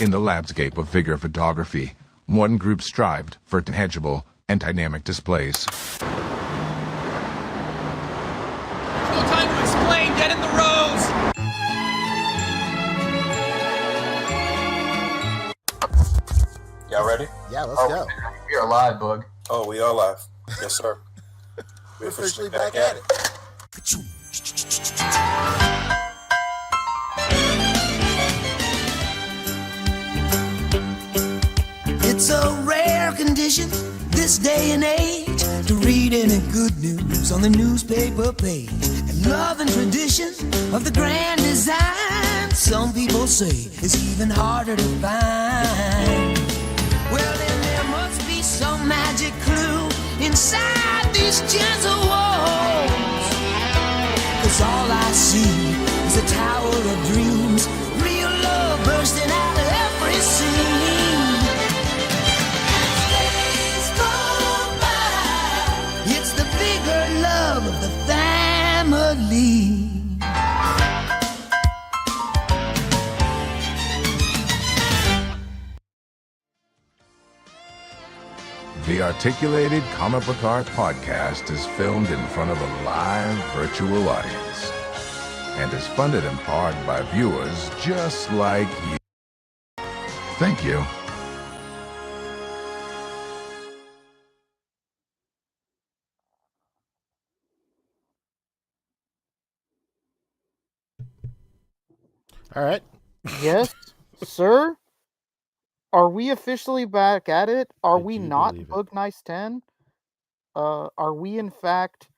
In the landscape of figure photography, one group strived for tangible and dynamic displays. No time to explain. Get in the rows. Y'all ready? Yeah, let's go. We are live, Bug. Oh, we are live. Yes, sir. We're officially back at it. It's a rare condition this day and age to read any good news on the newspaper page. And love and tradition of the grand design, some people say, is even harder to find. Well, then there must be some magic clue inside these gentle walls. 'Cause all I see is a tower of dreams, real love bursting out of every scene. As days go by, it's the bigger love of the family. The Articulated Comic Book Art Podcast is filmed in front of a live virtual audience and is funded in part by viewers just like you. Thank you. All right. Yes, sir. Are we officially back at it? Are we do not believe it. Bug Nice 10? Are we in fact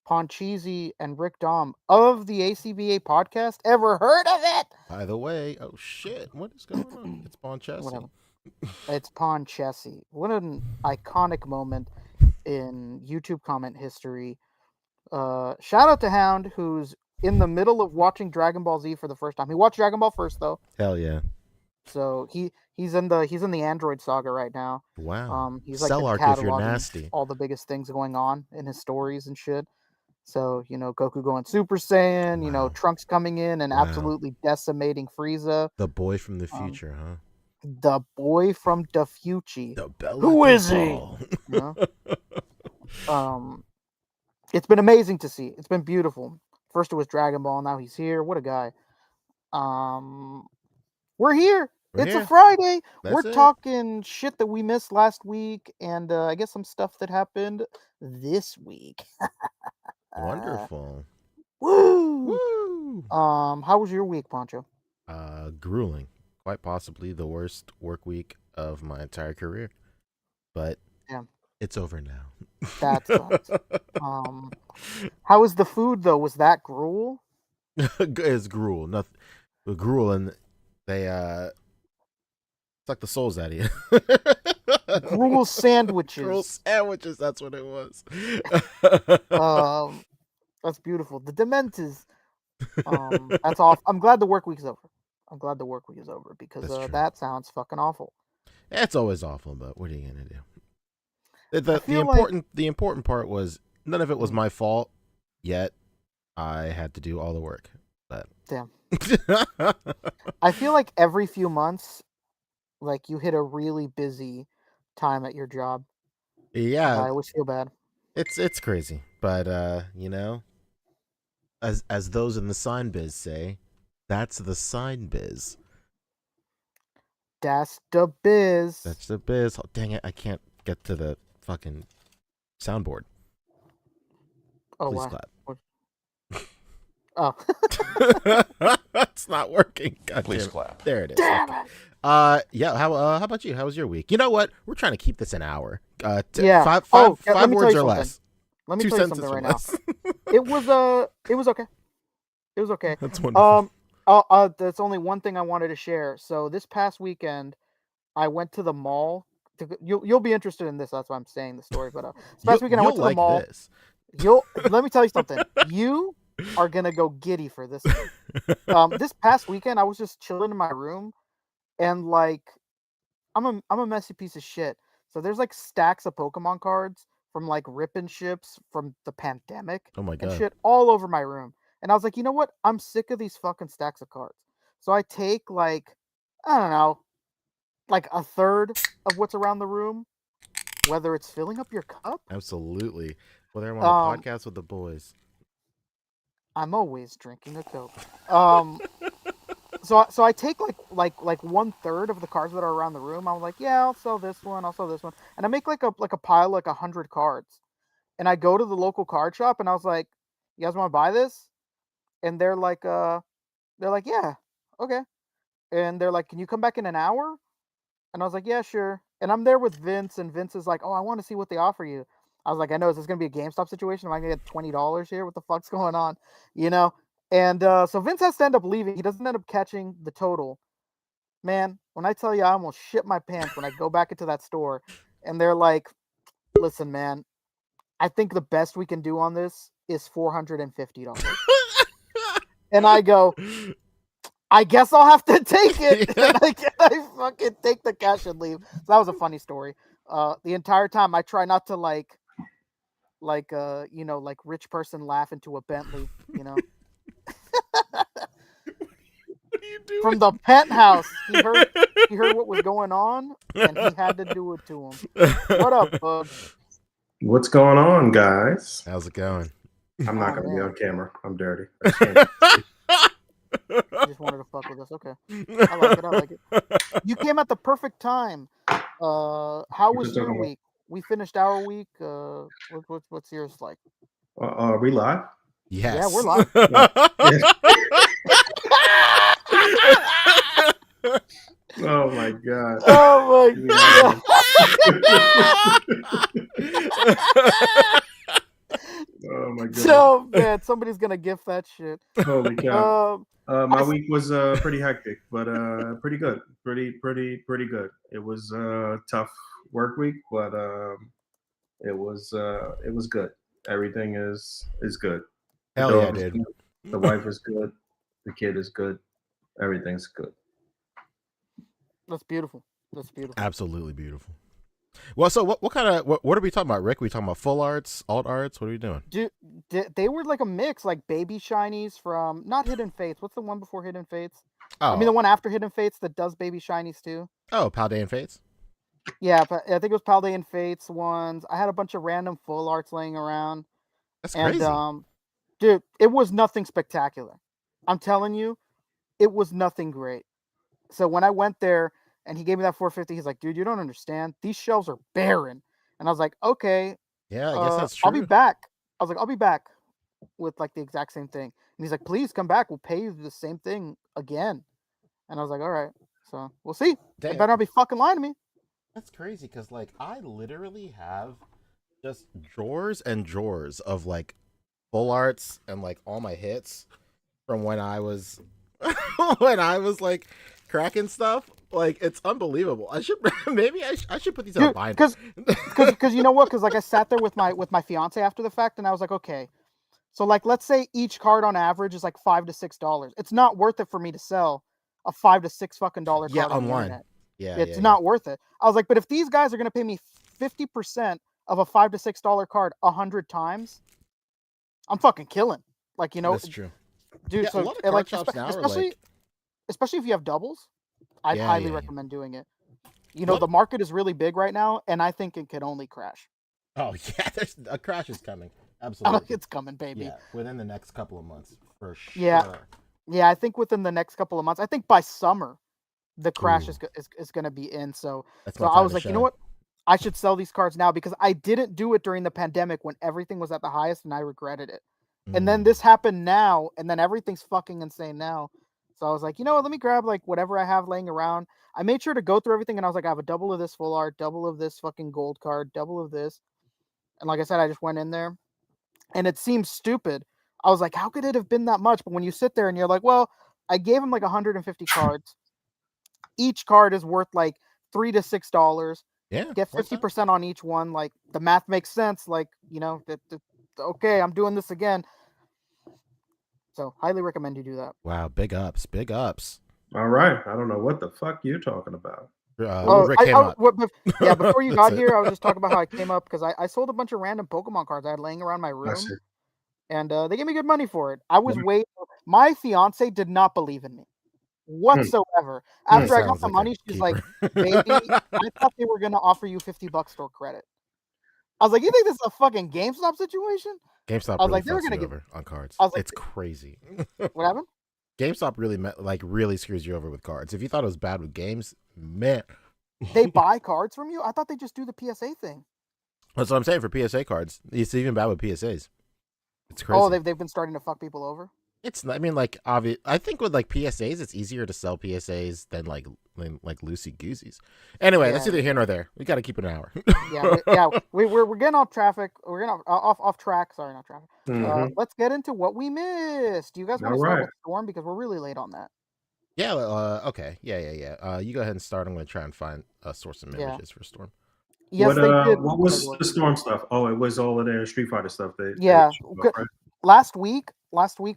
Poncheezy and Rick Dom of the A.C.B.A podcast? Ever heard of it? By the way, oh shit, what is going on? It's Bonchessi. Whatever. It's Ponchessi. What an iconic moment in YouTube comment history. Shout out to Hound, who's in the middle of watching Dragon Ball Z for the first time. He watched Dragon Ball first though. Hell yeah. So he's in the Android saga right now. Wow. He's like Cell arc if you're cataloging nasty. all the biggest things going on in his stories and shit. So, Goku going Super Saiyan, Wow. Trunks coming in and Wow. absolutely decimating Frieza. The boy from the future, huh? The boy from the future. The Bella Who is he? Ball. You know? It's been amazing to see. It's been beautiful. First it was Dragon Ball, now he's here. What a guy. We're here. It's here. a Friday. That's We're it. talking shit that we missed last week, and I guess some stuff that happened this week. Wonderful. Woo! Woo! How was your week, Poncho? Grueling. Quite possibly the worst work week of my entire career. But Damn. It's over now. That sucks. How was the food though? Was that gruel? It's gruel. Nothing. Gruel, and they suck the souls out of you. Gruel sandwiches. Gruel sandwiches. That's what it was. That's beautiful. The Dementors. That's off. I'm glad the work week is over. Because that sounds fucking awful. It's always awful, but what are you gonna do? The important part was none of it was my fault. Yet I had to do all the work. But damn. I feel like every few months, like you hit a really busy time at your job. Yeah, I always feel bad. It's crazy, but as those in the sign biz say, that's the sign biz. That's the biz. That's the biz. Oh, dang it! I can't get to the fucking soundboard. Oh, Please wow. clap. Oh. It's not working. God Please damn it. clap. There it is. Damn it. Yeah. How about you? How was your week? You know what? We're trying to keep this an hour. Yeah. Five let me tell words you or something. less. Let me 2 tell you sentences something or right less. now. It was okay. It was okay. That's wonderful. That's only one thing I wanted to share. So this past weekend, I went to the mall. You'll be interested in this. That's why I'm saying the story. But this past weekend, I went to the mall. This. Let me tell you something. You are gonna go giddy for this. This past weekend, I was just chilling in my room, and like, I'm a messy piece of shit. So there's like stacks of Pokemon cards from like ripping ships from the pandemic Oh my and god. shit all over my room. And I was like, you know what? I'm sick of these fucking stacks of cards. So I take like, I don't know, like a third of what's around the room, whether it's filling up your cup. Absolutely. Whether I'm on a podcast with the boys. I'm always drinking a Coke. So I take like 1/3 of the cards that are around the room. I'm like, yeah, I'll sell this one, and I make like a pile, like 100 cards, and I go to the local card shop, and I was like, you guys want to buy this? And they're like, yeah, okay. And they're like, can you come back in an hour? And I was like, yeah, sure. And I'm there with Vince, and Vince is like, oh, I want to see what they offer you. I was like, I know, is this going to be a GameStop situation? Am I going to get $20 here? What the fuck's going on? You know? And so Vince has to end up leaving. He doesn't end up catching the total. Man, when I tell you I almost shit my pants when I go back into that store, and they're like, listen, man, I think the best we can do on this is $450. And I go, I guess I'll have to take it. And I fucking take the cash and leave. So that was a funny story. The entire time I try not to like rich person laugh into a Bentley, you know. What are you doing? From the penthouse, he heard what was going on, and he had to do it to him. What up, bud? What's going on, guys? How's it going? I'm not gonna be on camera. I'm dirty. You just wanted to fuck with us. Okay. I like it. You came at the perfect time. How was your week? We finished our week. What's yours like? Are we live? Yes. Yeah, we're live. Oh my god. Oh my god. Oh my god. So man, somebody's gonna gift that shit. Holy cow. My week was pretty hectic, but pretty good. Pretty good. It was a tough work week, but it was good. Everything is good. Hell yeah, dude. The wife is good. The kid is good. Everything's good. That's beautiful. Absolutely beautiful. Well, so what kind of what are we talking about, Rick? Are we talking about full arts, alt arts? What are we doing? Dude, they were like a mix, like baby shinies from not Hidden Fates. What's the one before Hidden Fates? Oh, I mean the one after Hidden Fates that does baby shinies too. Oh, Bandai and Fates. Yeah, but I think it was Bandai and Fates ones. I had a bunch of random full arts laying around. That's crazy. And dude, it was nothing spectacular. I'm telling you, it was nothing great. So when I went there and he gave me that 450, he's like, dude, you don't understand. These shelves are barren. And I was like, okay. Yeah, I guess that's true. I'll be back. I was like, I'll be back with like the exact same thing. And he's like, please come back. We'll pay you the same thing again. And I was like, all right. So we'll see. They better not be fucking lying to me. That's crazy because like I literally have just drawers and drawers of like full arts and like all my hits from when I was like cracking stuff. Like it's unbelievable. I should I should put these in a binder. Because you know what? Because like I sat there with my fiance after the fact, and I was like, okay, so like let's say each card on average is like $5 to $6. It's not worth it for me to sell a $5 to $6 fucking card online. It's not worth it. I was like, but if these guys are gonna pay me 50% of a $5 to $6 card 100 times, I'm fucking killing. Like, you know, that's true, dude. Yeah, so a lot of like, shops now especially if you have doubles, I'd highly recommend doing it. You know, What? the market is really big right now, and I think it can only crash. Oh yeah, there's a crash is coming. Absolutely, It's coming, baby. Yeah, within the next couple of months for sure. Yeah. I think within the next couple of months. I think by summer, the crash is going to be in. So I was like, you know what? I should sell these cards now because I didn't do it during the pandemic when everything was at the highest, and I regretted it. And then this happened now, and then everything's fucking insane now. So I was like, you know what? Let me grab like whatever I have laying around. I made sure to go through everything, and I was like, I have a double of this full art, double of this fucking gold card, double of this. And like I said, I just went in there, and it seems stupid. I was like, how could it have been that much? But when you sit there and you're like, well, I gave him like 150 cards. Each card is worth like $3 to $6. Yeah. Get 50% on each one. Like the math makes sense. Like, you know, okay, I'm doing this again. So highly recommend you do that. Wow, big ups. All right. I don't know what the fuck you're talking about. Rick came up. Before you got here, I was just talking about how I came up because I sold a bunch of random Pokemon cards I had laying around my room. And they gave me good money for it. I was my fiance did not believe in me. whatsoever. After I got Sounds the like money, a she's like, keeper. "Baby, I thought they were gonna offer you $50 store credit." I was like, "You think this is a fucking GameStop situation?" GameStop I was really like, "They were fucks gonna you give." over on cards. I was like, It's crazy. "What happened?" GameStop really really screws you over with cards. If you thought it was bad with games, man. They buy cards from you? I thought they just do the PSA thing. That's what I'm saying for PSA cards. It's even bad with PSAs. It's crazy. Oh, they've been starting to fuck people over. It's I mean, like, obvious. I think with like PSAs, it's easier to sell PSAs than like loosey gooseys. Anyway, that's either here nor there. We got to keep it an hour. We're getting off traffic. We're getting off track. Sorry, not traffic. Let's get into what we missed. Do you guys want to start with Storm because we're really late on that? Yeah. Okay. Yeah. You go ahead and start. I'm going to try and find a source of images for Storm. Yes, they did. What was the Storm stuff? Oh, it was all of their Street Fighter stuff. Last week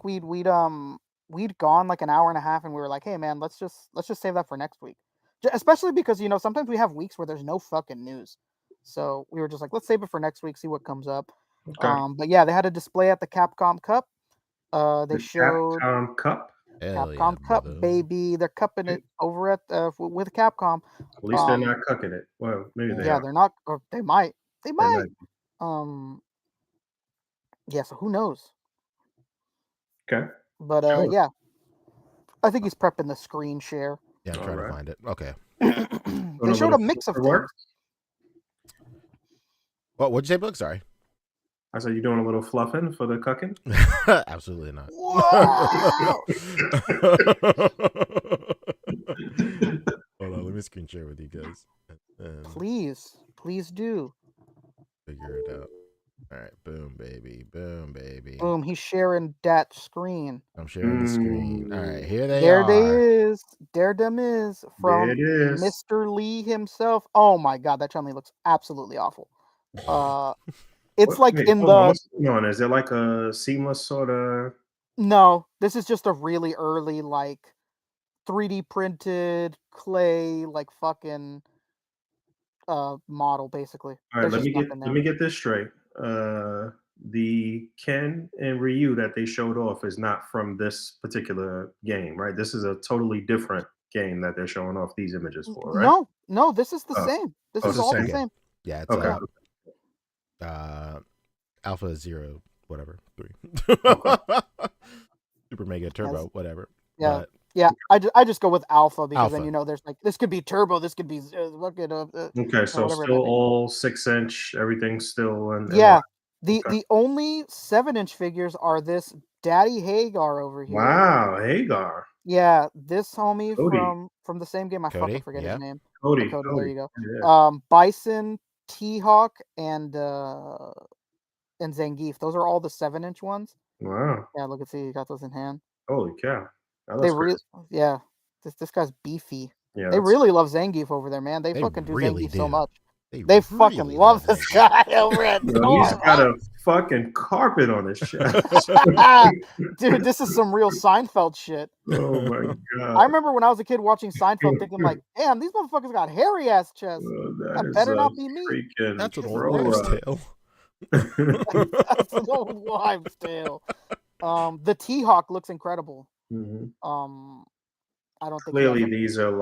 we'd gone like an hour and a half, and we were like, "Hey, man, let's just save that for next week." Especially because sometimes we have weeks where there's no fucking news, so we were just like, "Let's save it for next week, see what comes up." Okay. But yeah, they had a display at the Capcom Cup. They showed Capcom Cup. Capcom Cup, baby. They're cupping it over at with Capcom. At least they're not cucking it. Well, maybe they are. They're not, or they might. They might. Yeah, so who knows? Okay. But yeah. I think he's prepping the screen share. Yeah, I'm trying to find it. Okay. They showed a mix of things. What'd you say, Book? Sorry. I said, you doing a little fluffing for the cucking? Absolutely not. Hold on, let me screen share with you guys. Please do. Figure it out. All right, boom, baby. Boom, he's sharing that screen. I'm sharing the screen. All right, here they are. There them is from Mr. Lee himself. Oh my god, that chummy looks absolutely awful. It's what's going on? Is it like a seamless sort of? No, this is just a really early 3D printed clay fucking model basically. All right, let me get this straight. The Ken and Ryu that they showed off is not from this particular game, right? This is a totally different game that they're showing off these images for, right? No, this is the same. This is all the same. Yeah, it's okay. Alpha 0, whatever 3. Okay. Super Mega Turbo, whatever. Yeah. Yeah, I just go with Alpha because then there's this could be Turbo, this could be okay, so still all 6-inch, everything's still the only 7-inch figures are this Daddy Hagar over here. Wow, Hagar. Yeah, this homie from the same game. I fucking forget his name. Cody. There you go. Yeah. Bison, T-Hawk, and Zangief. Those are all the 7-inch ones. Wow. Yeah, look see, you got those in hand. Holy cow. This guy's beefy. Yeah, they really love Zangief over there, man. They fucking do Zangief so much. They fucking love this guy over at He's got a fucking carpet on his chest. Dude, this is some real Seinfeld shit. Oh my god. I remember when I was a kid watching Seinfeld thinking damn, these motherfuckers got hairy ass chests. That better not be me. That's an old wives' tale. That's an old wives' tale. The T-Hawk looks incredible. Mm-hmm. I don't think clearly these are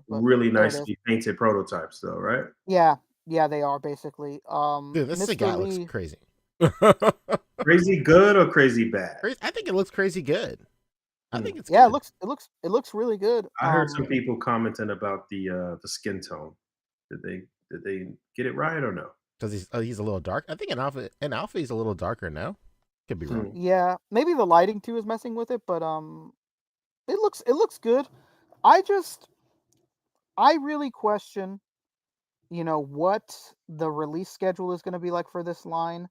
really nicely painted prototypes, though, right? Yeah, they are basically. Dude, this guy looks crazy. Crazy good or crazy bad? I think it looks crazy good. I think it's good. It looks really good. I heard some people commenting about the skin tone. Did they get it right or no? Because he's a little dark. I think in alpha he's a little darker now. Could be wrong. Yeah, maybe the lighting too is messing with it, but it looks good. I really question, what the release schedule is going to be like for this line,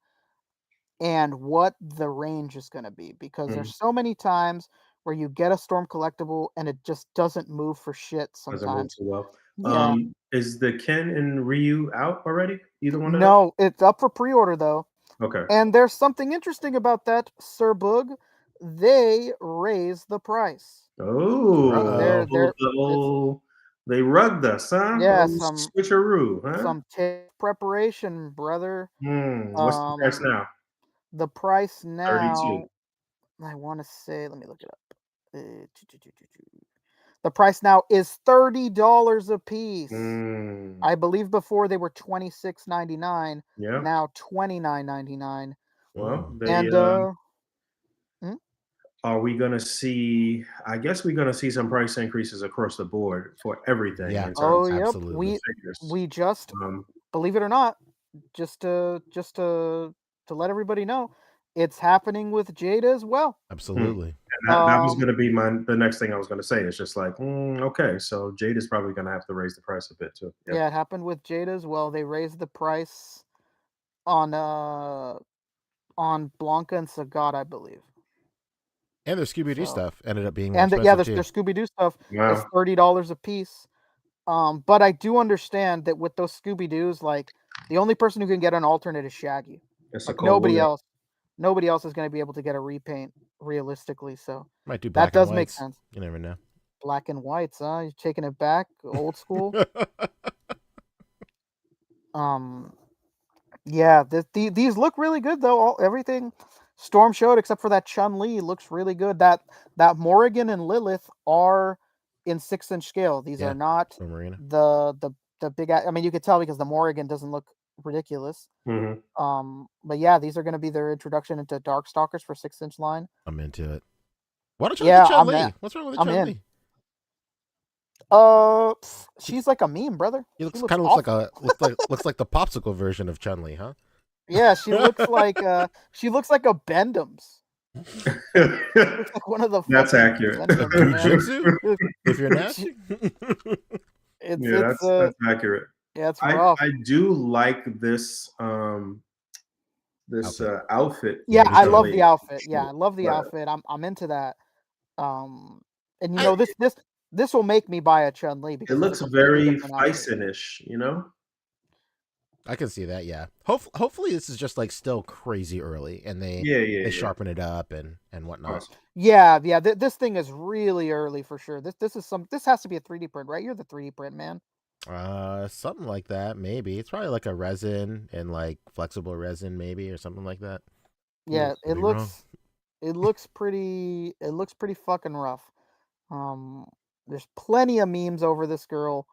and what the range is going to be, because there's so many times where you get a Storm collectible and it just doesn't move for shit sometimes. Doesn't move too well. Yeah. Is the Ken and Ryu out already? Either one of them? No, it's up for pre-order though. Okay. And there's something interesting about that, Sir Boog. They raise the price. Oh, they rugged us, huh? Yeah, some switcheroo, huh? Some preparation, brother. What's the price now? The price now, 32. I want to say, let me look it up. The price now is $30 a piece. Mm. I believe before they were $26.99. Yeah. Now $29.99. Well, And are we gonna see? I guess we're gonna see some price increases across the board for everything. Yeah. In terms oh of yep, absolutely. figures. we just believe it or not, just to let everybody know, it's happening with Jada as well. Absolutely. And that was going to be the next thing I was going to say. It's just like, okay, so Jada's probably going to have to raise the price a bit too. Yeah, it happened with Jada as well. They raised the price on Blanca and Sagat, I believe. And their Scooby-Doo stuff ended up being and expensive their too. Scooby-Doo stuff Wow. is $30 a piece. But I do understand that with those Scooby-Doos, like the only person who can get an alternate is Shaggy. It's Like a cold war. nobody else is going to be able to get a repaint realistically. So Might do that black and does make whites. sense. You never know. Black and whites, huh? You're taking it back, old school. Yeah, these look really good though. Everything Storm showed except for that Chun-Li looks really good. That Morrigan and Lilith are in 6-inch scale. These are not the big. I mean, you could tell because the Morrigan doesn't look ridiculous. But yeah, these are going to be their introduction into Darkstalkers for 6-inch line. I'm into it. Why don't you like the Chun-Li? What's wrong with the Chun-Li? She's like a meme, brother. He looks like the popsicle version of Chun-Li, huh? Yeah, she looks like a Bendham's. Looks like one of the. That's accurate. If you're nasty. That's accurate. Yeah, it's rough. I do like this outfit. Yeah, I love the outfit. Yeah, I love the outfit. I'm into that. And you know this will make me buy a Chun-Li because it looks very Bison-ish, you know. I can see that. Yeah. Hopefully this is just like still crazy early, and they sharpen it up and whatnot. Yeah. This thing is really early for sure. This has to be a 3D print, right? You're the 3D print man. Something like that. Maybe it's probably like a resin and like flexible resin, maybe, or something like that. Yeah, it looks pretty fucking rough. There's plenty of memes over this girl,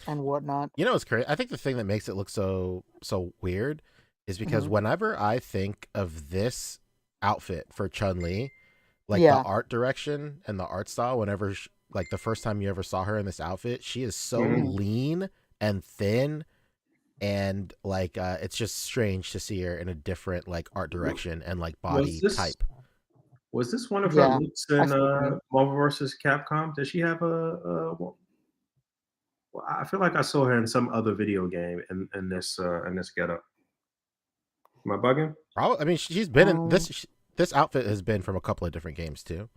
and whatnot. You know, it's crazy. I think the thing that makes it look so weird is because whenever I think of this outfit for Chun-Li, like the art direction and the art style, whenever like the first time you ever saw her in this outfit, she is so lean and thin, and like it's just strange to see her in a different like art direction and like body type. Was this one of her looks in Marvel vs. Capcom? Did she have well, I feel like I saw her in some other video game in this getup. Am I bugging? Probably. I mean, she's been in this. This outfit has been from a couple of different games too.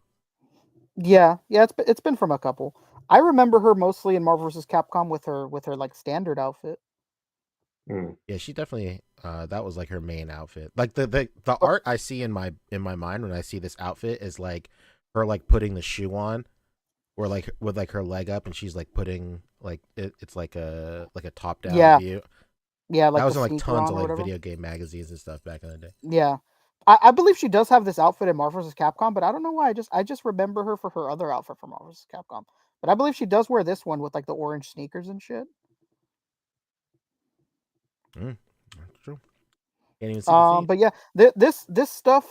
Yeah, it's been from a couple. I remember her mostly in Marvel vs. Capcom with her like standard outfit. Yeah, she definitely that was like her main outfit. Like the art I see in my mind when I see this outfit is like her like putting the shoe on, or like with like her leg up, and she's like putting like it's like a top down view. Yeah, like that was in like tons of like video game magazines and stuff back in the day. Yeah. I believe she does have this outfit in Marvel vs. Capcom, but I don't know why. I just remember her for her other outfit from Marvel vs. Capcom. But I believe she does wear this one with like the orange sneakers and shit. That's true. Can't even see the feet. But yeah, this stuff,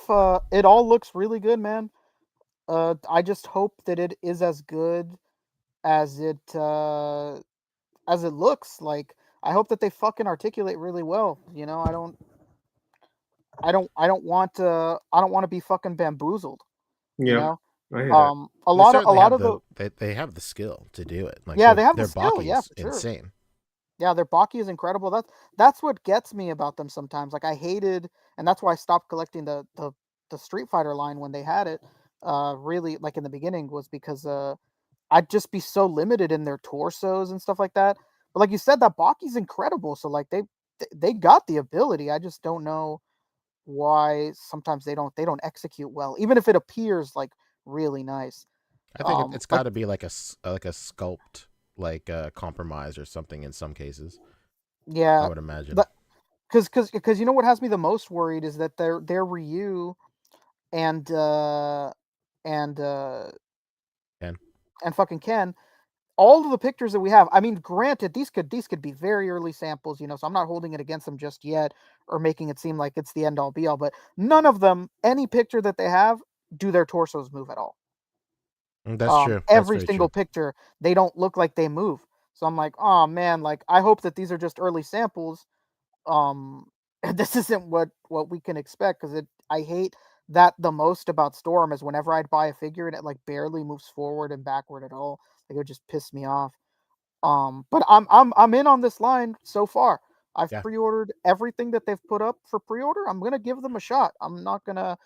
it all looks really good, man. I just hope that it is as good as it looks. Like, I hope that they fucking articulate really well. You know, I don't want to be fucking bamboozled. You know? I hear that. A lot of they have the skill to do it. Like, they have their the skill. Baki Yeah, is insane. Yeah, their Baki is incredible. That's what gets me about them sometimes. Like, I hated, and that's why I stopped collecting the Street Fighter line when they had it. Really, like in the beginning, was because I'd just be so limited in their torsos and stuff like that. But like you said, that Baki's incredible. So like they got the ability. I just don't know why sometimes they don't execute well, even if it appears like really nice. I think it's got to be like a sculpt, like a compromise or something in some cases. Yeah, I would imagine. Because you know what has me the most worried is that their Ryu and fucking Ken, all of the pictures that we have, I mean, granted, these could be very early samples, so I'm not holding it against them just yet or making it seem like it's the end all be all, but none of them, any picture that they have, do their torsos move at all. That's true. That's Every very single true. picture, they don't look like they move. So I'm like, oh man, like I hope that these are just early samples. This isn't what we can expect, because I hate that the most about Storm is whenever I'd buy a figure and it like barely moves forward and backward at all. Like, it would just piss me off. But I'm in on this line so far. I've Yeah. pre-ordered everything that they've put up for pre-order. I'm gonna give them a shot. I'm not gonna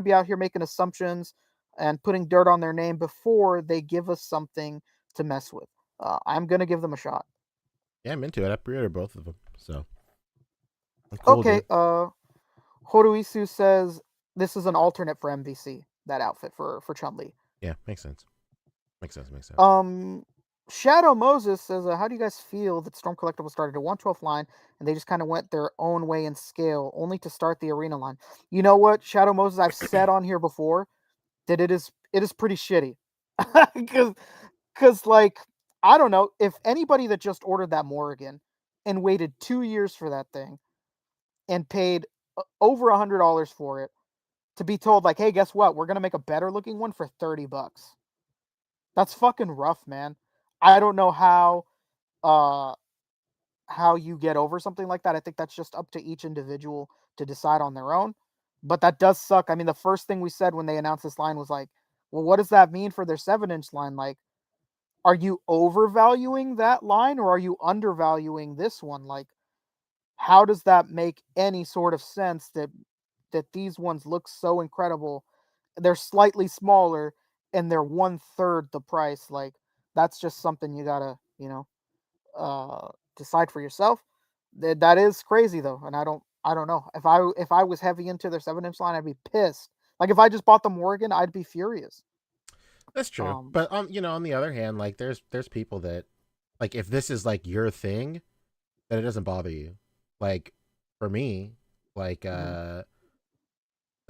be out here making assumptions and putting dirt on their name before they give us something to mess with. I'm gonna give them a shot. Yeah, I'm into it. I pre-ordered both of them, so cool, Okay. dude. Horuisu says this is an alternate for MVC. That outfit for Chun-Li. Yeah, makes sense. Makes sense. Shadow Moses says, how do you guys feel that Storm Collectibles started a 1/12 line and they just kind of went their own way in scale, only to start the arena line? You know what, Shadow Moses, I've said on here before that it is pretty shitty. Because like, I don't know, if anybody that just ordered that Morrigan and waited 2 years for that thing and paid over $100 for it, to be told like, hey, guess what? We're gonna make a better looking one for $30. That's fucking rough, man. I don't know uh how you get over something like that. I think that's just up to each individual to decide on their own. But that does suck. I mean, the first thing we said when they announced this line was like, well, what does that mean for their 7-inch line? Like, are you overvaluing that line or are you undervaluing this one? Like, how does that make any sort of sense that these ones look so incredible? They're slightly smaller and they're 1/3 the price. Like, that's just something you gotta, decide for yourself. That is crazy though, and I don't know. If I was heavy into their 7-inch line, I'd be pissed. Like, if I just bought the Morgan, I'd be furious. That's true. But on the other hand, like there's people that, like, if this is like your thing, then it doesn't bother you. Like, for me, like like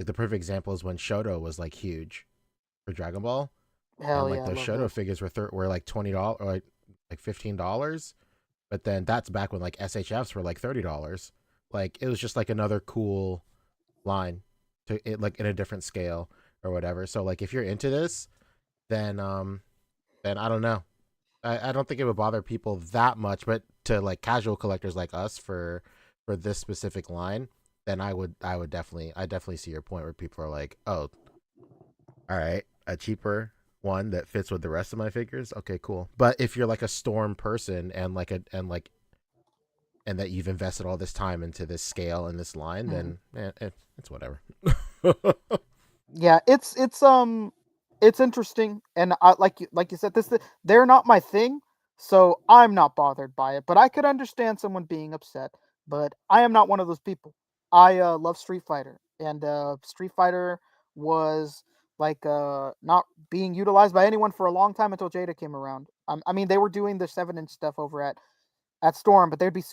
the perfect example is when Shoto was like huge for Dragon Ball. Hell And like yeah, those Shoto figures were like $20 or like $15. But then that's back when like SHFs were like $30. Like, it was just like another cool line to it, like in a different scale or whatever. So like, if you're into this, then I don't know. I don't think it would bother people that much, but to like casual collectors like us for this specific line, then I definitely see your point where people are like, oh, all right, a cheaper one that fits with the rest of my figures. Okay, cool. But if you're like a Storm person and that you've invested all this time into this scale and this line, then it's whatever. Yeah, it's interesting, and I like you said, they're not my thing, so I'm not bothered by it. But I could understand someone being upset, but I am not one of those people. I love Street Fighter, and Street Fighter was like not being utilized by anyone for a long time until Jada came around. I mean, they were doing the 7-inch stuff over at Storm, but they'd be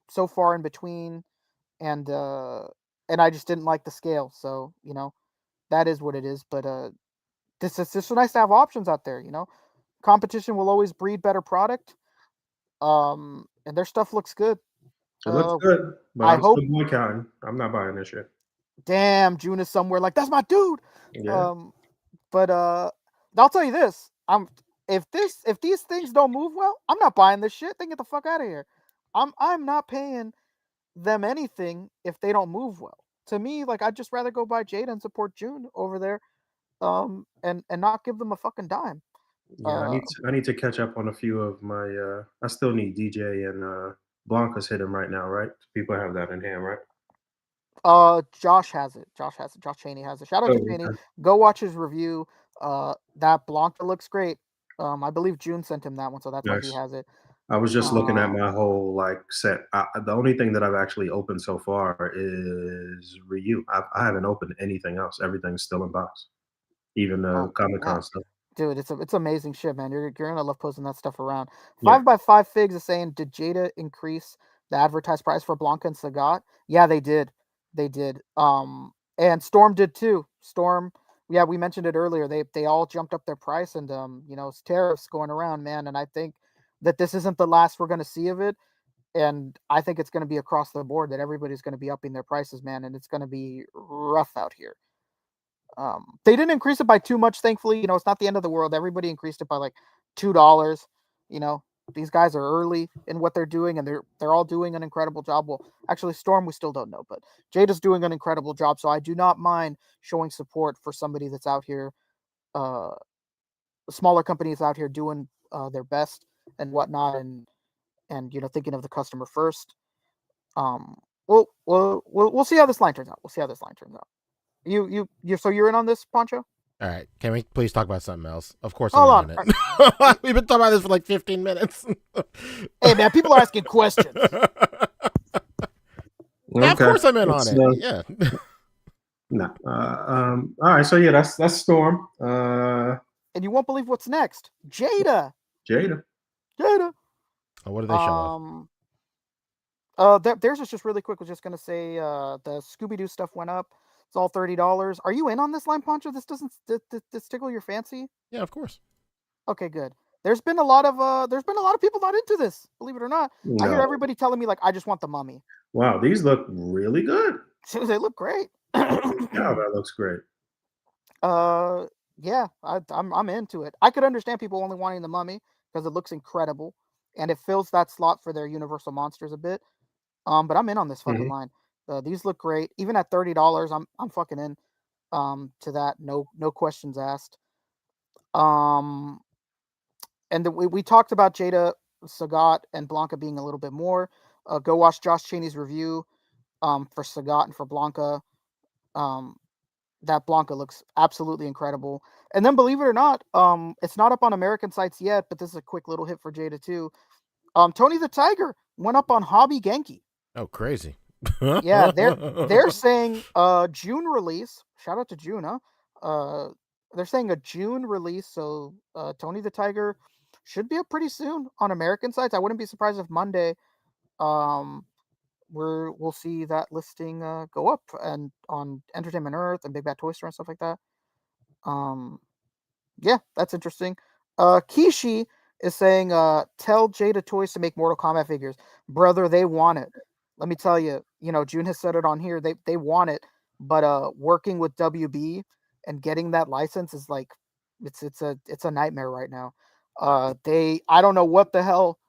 so far in between, and I just didn't like the scale. So that is what it is. But this is just nice to have options out there. Competition will always breed better product. And their stuff looks good. It looks good, but I I'm hope. still boycotting. I'm not buying this shit. Damn, June is somewhere like, that's my dude. Yeah. But I'll tell you this. If these things don't move well, I'm not buying this shit. Then get the fuck out of here. I'm not paying them anything if they don't move well. To me, like, I'd just rather go buy Jada and support June over there, and not give them a fucking dime. Yeah, I need to catch up on a few of my. I still need DJ and Blanca's hidden right now, right? People have that in hand, right? Josh has it. Josh Cheney has it. Shout out Oh, to Cheney. okay. Go watch his review. That Blanca looks great. I believe June sent him that one, so that's why he Nice. has it. I was just looking at my whole like set. The only thing that I've actually opened so far is Ryu. I haven't opened anything else. Everything's still in box, even the Comic Con stuff. Dude, it's amazing shit, man. You're gonna love posting that stuff around. Yeah. 5x5 Figs is saying, did Jada increase the advertised price for Blanca and Sagat? Yeah, they did. And Storm did too. Storm yeah, we mentioned it earlier. They all jumped up their price, and it's tariffs going around, man. And I think that this isn't the last we're going to see of it. And I think it's going to be across the board that everybody's going to be upping their prices, man, and it's going to be rough out here. They didn't increase it by too much, thankfully. It's not the end of the world. Everybody increased it by like $2. These guys are early in what they're doing, and they're all doing an incredible job. Well, actually, Storm we still don't know, but Jada's doing an incredible job. So I do not mind showing support for somebody that's out here, smaller companies out here doing their best and whatnot, and thinking of the customer first. We'll see how this line turns out. So you're in on this, Poncho? All right. Can we please talk about something else? Of course Hold I'm on. in it. We've been talking about this for like 15 minutes. Hey, man, people are asking questions. Yeah, of course I'm in on it. Yeah. No. All right. So yeah, that's Storm. And you won't believe what's next. Jada. Oh, what did they show off? Theirs is just really quick. I was just gonna say the Scooby-Doo stuff went up. It's all $30. Are you in on this line, Poncho? This doesn't this tickle your fancy? Yeah, of course. Okay, good. There's been a lot of people not into this, believe it or not. No. I hear everybody telling me like, I just want the Mummy. Wow, these look really good. They look great. Yeah, that looks great. Yeah, I'm into it. I could understand people only wanting the Mummy because it looks incredible and it fills that slot for their Universal monsters a bit. But I'm in on this fucking line. These look great. Even at $30, I'm fucking in. To that, no questions asked. And we talked about Jada, Sagat, and Blanca being a little bit more. Go watch Josh Chaney's review for Sagat and for Blanca. That Blanca looks absolutely incredible. And then, believe it or not, it's not up on American sites yet, but this is a quick little hit for Jada too. Tony the Tiger went up on Hobby Genki. Oh, crazy. Yeah, they're saying June release. Shout out to June, huh? They're saying a June release, so Tony the Tiger should be up pretty soon on American sites. I wouldn't be surprised if Monday we'll see that listing go up and on Entertainment Earth and Big Bad Toy Store and stuff like that. Yeah, that's interesting. Kishi is saying tell Jada Toys to make Mortal Kombat figures. Brother, they want it. Let me tell you, June has said it on here. They want it, but working with WB and getting that license is like it's a nightmare right now. I don't know what the hell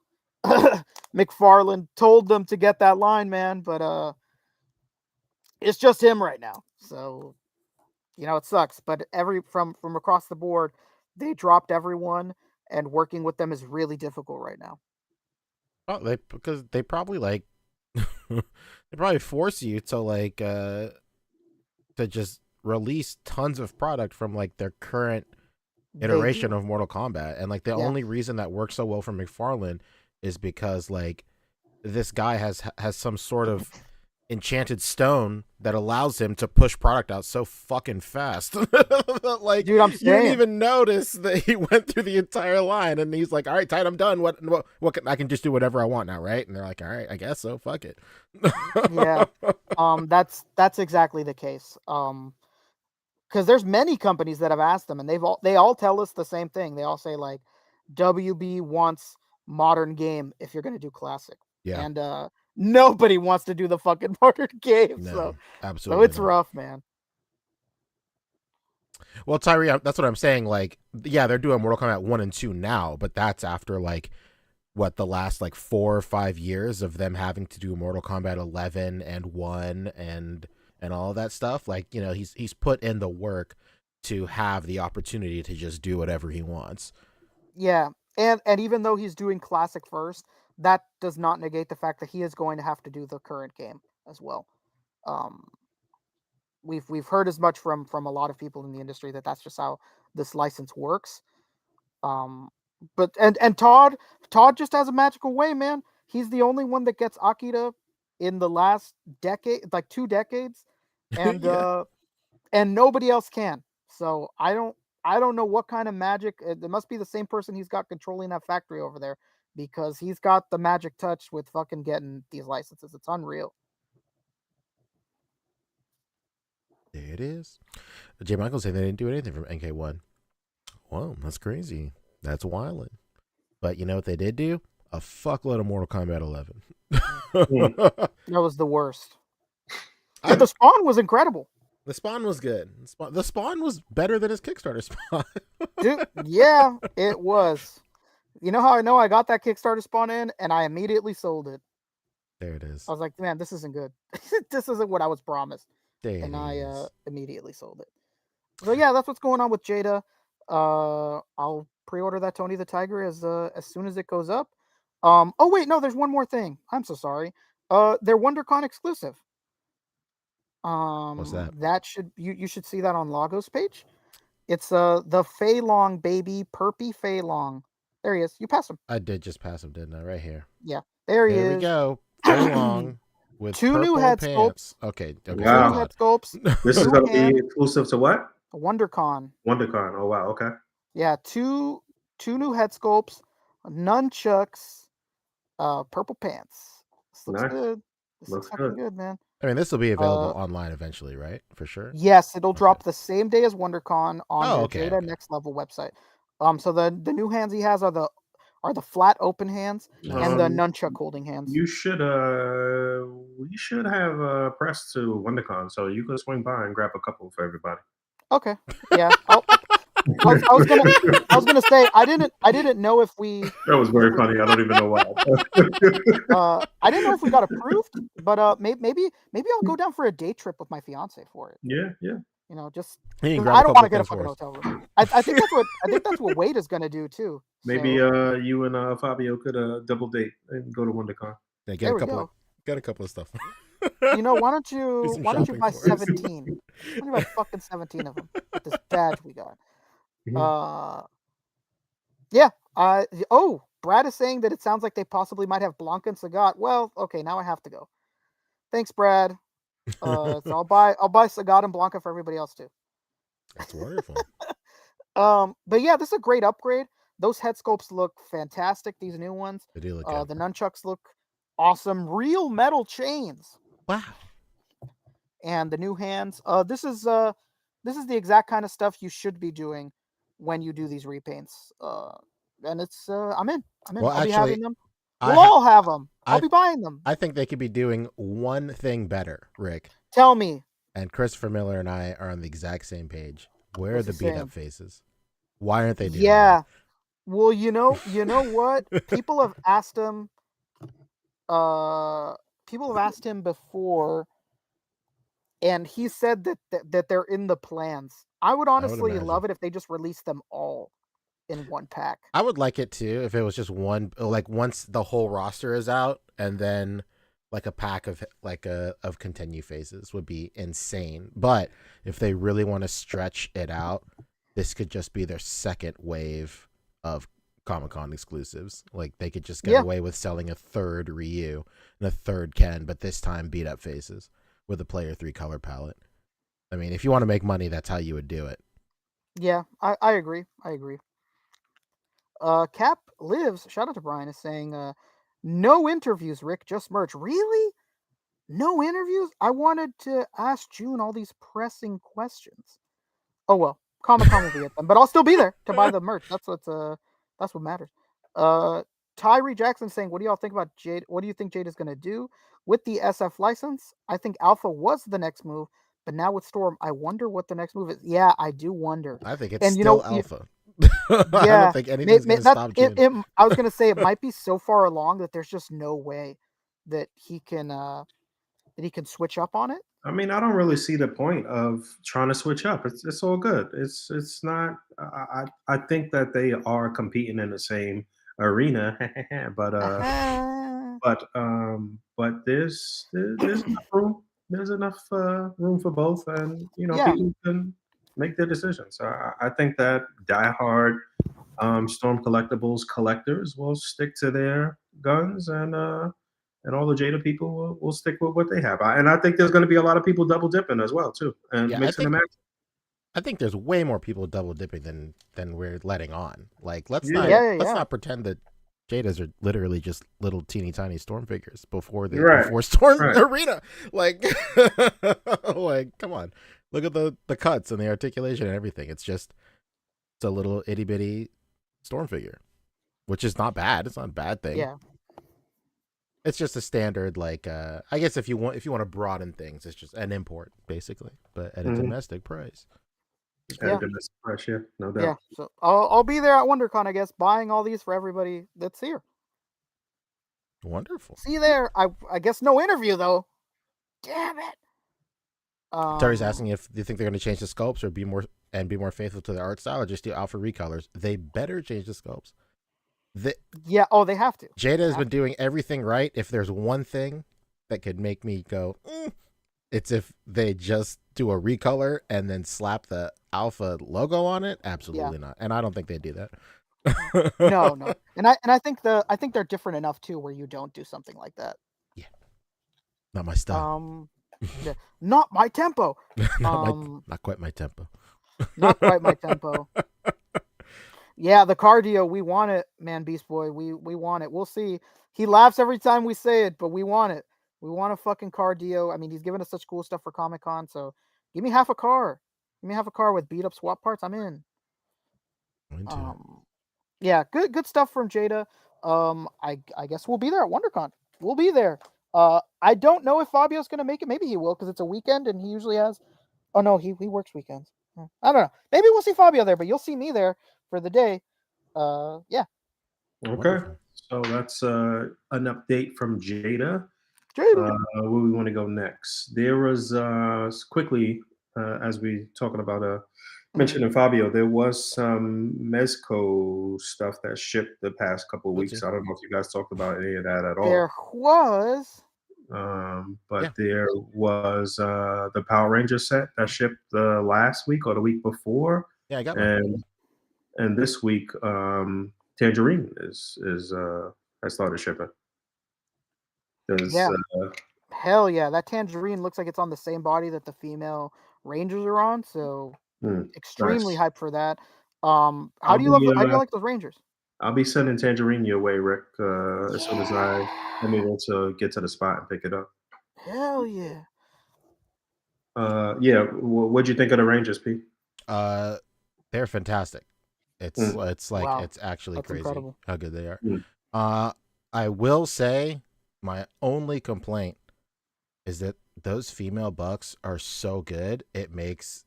McFarlane told them to get that line, man, but it's just him right now. So it sucks, but from across the board, they dropped everyone, and working with them is really difficult right now. Oh, because they probably like they probably force you to like to just release tons of product from like their current iteration of Mortal Kombat, and like the only reason that works so well for McFarlane is because like this guy has some sort of enchanted stone that allows him to push product out so fucking fast. Like, dude, you didn't even notice that he went through the entire line, and he's like, all right, tight, I'm done. What I can just do whatever I want now, right? And they're like, all right, I guess so, fuck it. Yeah. That's exactly the case. Because there's many companies that have asked them, and they all tell us the same thing. They all say like, WB wants modern game if you're going to do classic. Yeah. And nobody wants to do the fucking modern game. No, so absolutely. So it's rough, man. Well, Tyree, that's what I'm saying. Like, yeah, they're doing Mortal Kombat 1 and 2 now, but that's after like what, the last like 4 or 5 years of them having to do Mortal Kombat 11 and 1 and all of that stuff. Like, he's put in the work to have the opportunity to just do whatever he wants. Yeah. And even though he's doing classic first, that does not negate the fact that he is going to have to do the current game as well. We've heard as much from a lot of people in the industry that's just how this license works. But Todd just has a magical way, man. He's the only one that gets Akira in the last decade, like 2 decades, and and nobody else can. So I don't know what kind of magic. It must be the same person he's got controlling that factory over there, because he's got the magic touch with fucking getting these licenses. It's unreal. There it is. J. Michael saying they didn't do anything from NK1. Wow, that's crazy. That's wildin'. But you know what they did do? A fuckload of Mortal Kombat 11. That was the worst. But the Spawn was incredible. The Spawn was good. The Spawn was better than his Kickstarter Spawn. Dude, yeah, it was. You know how I know I got that Kickstarter Spawn in, and I immediately sold it. There it is. I was like, man, this isn't good. This isn't what I was promised. There and it I is. Immediately sold it. So yeah, that's what's going on with Jada. I'll pre-order that Tony the Tiger as soon as it goes up. Oh wait, no, there's one more thing. I'm so sorry. They're WonderCon exclusive. What's that? That you should see that on Lagos page. It's the Fei Long baby, Perpy Fei Long. There he is. You passed him. I did just pass him, didn't I? Right here. Yeah, there he is. There we go. Fei Long with two new head pants. sculpts. Okay. Wow. Two new head sculpts. This is going to be exclusive to what? WonderCon. WonderCon. Oh wow. Okay. Yeah, two new head sculpts, nunchucks, purple pants. This looks good. This looks fucking good, man. I mean, this will be available online eventually, right? For sure. Yes, it'll drop the same day as WonderCon on the Jada Next Level website. So the new hands he has are the flat open hands and the nunchuck holding hands. You should we should have press to WonderCon, so you could swing by and grab a couple for everybody. Okay. Yeah. I was gonna say I didn't know if we. That was very funny. I don't even know why. I didn't know if we got approved, but maybe I'll go down for a day trip with my fiance for it. Yeah. You know, just I don't want to get a fucking hotel room. I think that's what Wade is gonna do too. Maybe you and Fabio could double date and go to WonderCon. Yeah, get a couple of stuff. You know, why don't you buy 17? Why don't you buy fucking 17 of them with this badge we got? Yeah. Brad is saying that it sounds like they possibly might have Blanca and Sagat. Well, okay, now I have to go. Thanks, Brad. So I'll buy Sagat and Blanca for everybody else too. That's wonderful. But yeah, this is a great upgrade. Those head sculpts look fantastic. These new ones. They do look good. The nunchucks look awesome. Real metal chains. Wow. And the new hands. This is the exact kind of stuff you should be doing when you do these repaints. And it's I'm in. Well, I'll be having them. We'll all have them. I'll be buying them. I think they could be doing one thing better, Rick. Tell me. And Christopher Miller and I are on the exact same page. Where are the beat up faces? Why aren't they doing that? Well, you know what? People have asked him. People have asked him before, and he said that they're in the plans. I would honestly love it if they just released them all in one pack. I would like it too if it was just one, like once the whole roster is out, and then like a pack of of continue phases would be insane. But if they really want to stretch it out, this could just be their second wave of Comic-Con exclusives. Like they could just get away with selling a third Ryu and a third Ken, but this time beat up faces with a player 3 color palette. I mean, if you want to make money, that's how you would do it. Yeah, I agree. Cap Lives, shout out to Brian, is saying, no interviews, Rick, just merch. Really? No interviews? I wanted to ask June all these pressing questions. Oh well, Comic-Con will be at them, but I'll still be there to buy the merch. That's what matters. Tyree Jackson saying, what do y'all think about Jade? What do you think Jade is gonna do with the SF license? I think Alpha was the next move, but now with Storm, I wonder what the next move is. Yeah, I do wonder. I think it's still Alpha. Yeah, I don't think anything's going to stop June. I was going to say it might be so far along that there's just no way that he can switch up on it. I mean, I don't really see the point of trying to switch up. It's all good. It's not. I think that they are competing in the same arena, but there's enough room. There's enough room for both, and people can make their decisions. I think that diehard Storm Collectibles collectors will stick to their guns, and all the Jada people will stick with what they have. And I think there's going to be a lot of people double dipping as well too, and mixing and matching. I think there's way more people double dipping than we're letting on. Like let's not pretend that Jadas are literally just little teeny tiny Storm figures before Storm Arena. Like, like come on. Look at the cuts and the articulation and everything. It's a little itty bitty storm figure, which is not bad. It's not a bad thing. Yeah. It's just a standard, like I guess if you want to broaden things, it's just an import basically, but at a domestic price. Yeah. Domestic price, yeah, no doubt. Yeah. So I'll be there at WonderCon, I guess, buying all these for everybody that's here. Wonderful. See you there. I guess no interview though. Damn it. Terry's asking if you think they're going to change the sculpts or be more faithful to the art style, or just do alpha recolors. They better change the sculpts. Yeah. Oh, they have to. Jada has been doing everything right. If there's one thing that could make me go, it's if they just do a recolor and then slap the alpha logo on it. Absolutely not. And I don't think they do that. No. And I think they're different enough too, where you don't do something like that. Yeah. Not my style. Yeah. Not my tempo. Not quite my tempo. Not quite my tempo. Yeah, the cardio, we want it, man, Beast Boy. We want it. We'll see. He laughs every time we say it, but we want it. We want a fucking cardio. I mean, he's giving us such cool stuff for Comic-Con, so give me half a car. Give me half a car with beat up swap parts. I'm in. Yeah, good stuff from Jada. I guess we'll be there at WonderCon. We'll be there. I don't know if Fabio's gonna make it. Maybe he will, because it's a weekend and he usually has. Oh no, he works weekends. I don't know. Maybe we'll see Fabio there, but you'll see me there for the day. Yeah. Okay. Wonderful. So that's an update from Jada. Jada. Where we want to go next? There was quickly, as we talking about mentioning Fabio, there was some Mezco stuff that shipped the past couple of weeks. I don't know if you guys talked about any of that at all. There was. But there was the Power Ranger set that shipped last week or the week before. Yeah, I got one. And this week, Tangerine has started shipping. Yeah. Hell yeah, that Tangerine looks like it's on the same body that the female Rangers are on, so extremely hyped for that. How do you like those Rangers? I'll be sending Tangerine your way, Rick, as soon as I'm able to get to the spot and pick it up. Hell yeah. Yeah. What'd you think of the Rangers, Pete? They're fantastic. It's it's actually That's crazy incredible. how good they are. I will say my only complaint is that those female bucks are so good, it makes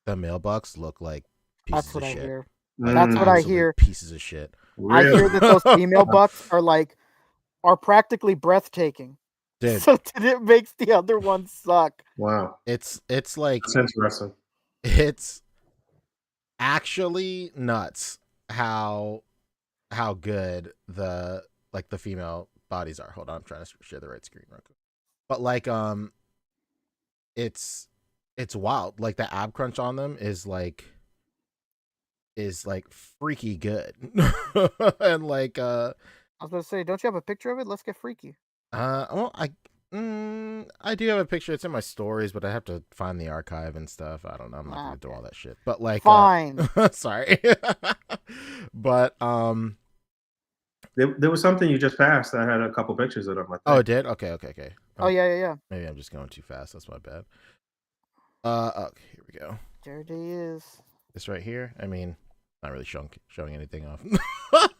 the male bucks look like pieces of shit. Hear. That's what I hear. Pieces of shit. Really? I hear that those female bucks are practically breathtaking. Dude. So it makes the other ones suck. Wow. It's like that's interesting. It's actually nuts how good the female bodies are. Hold on, I'm trying to share the right screen real quick. But it's wild. Like the ab crunch on them is freaky good. And I was gonna say, don't you have a picture of it? Let's get freaky. Well, I do have a picture. It's in my stories, but I have to find the archive and stuff. I don't know. I'm not gonna do all that shit. But fine. Sorry. But there was something you just passed that had a couple pictures of them. I think. Oh, it did? Okay. Oh yeah. Maybe I'm just going too fast. That's my bad. Okay, here we go. There it is. This right here. I mean, not really showing anything off.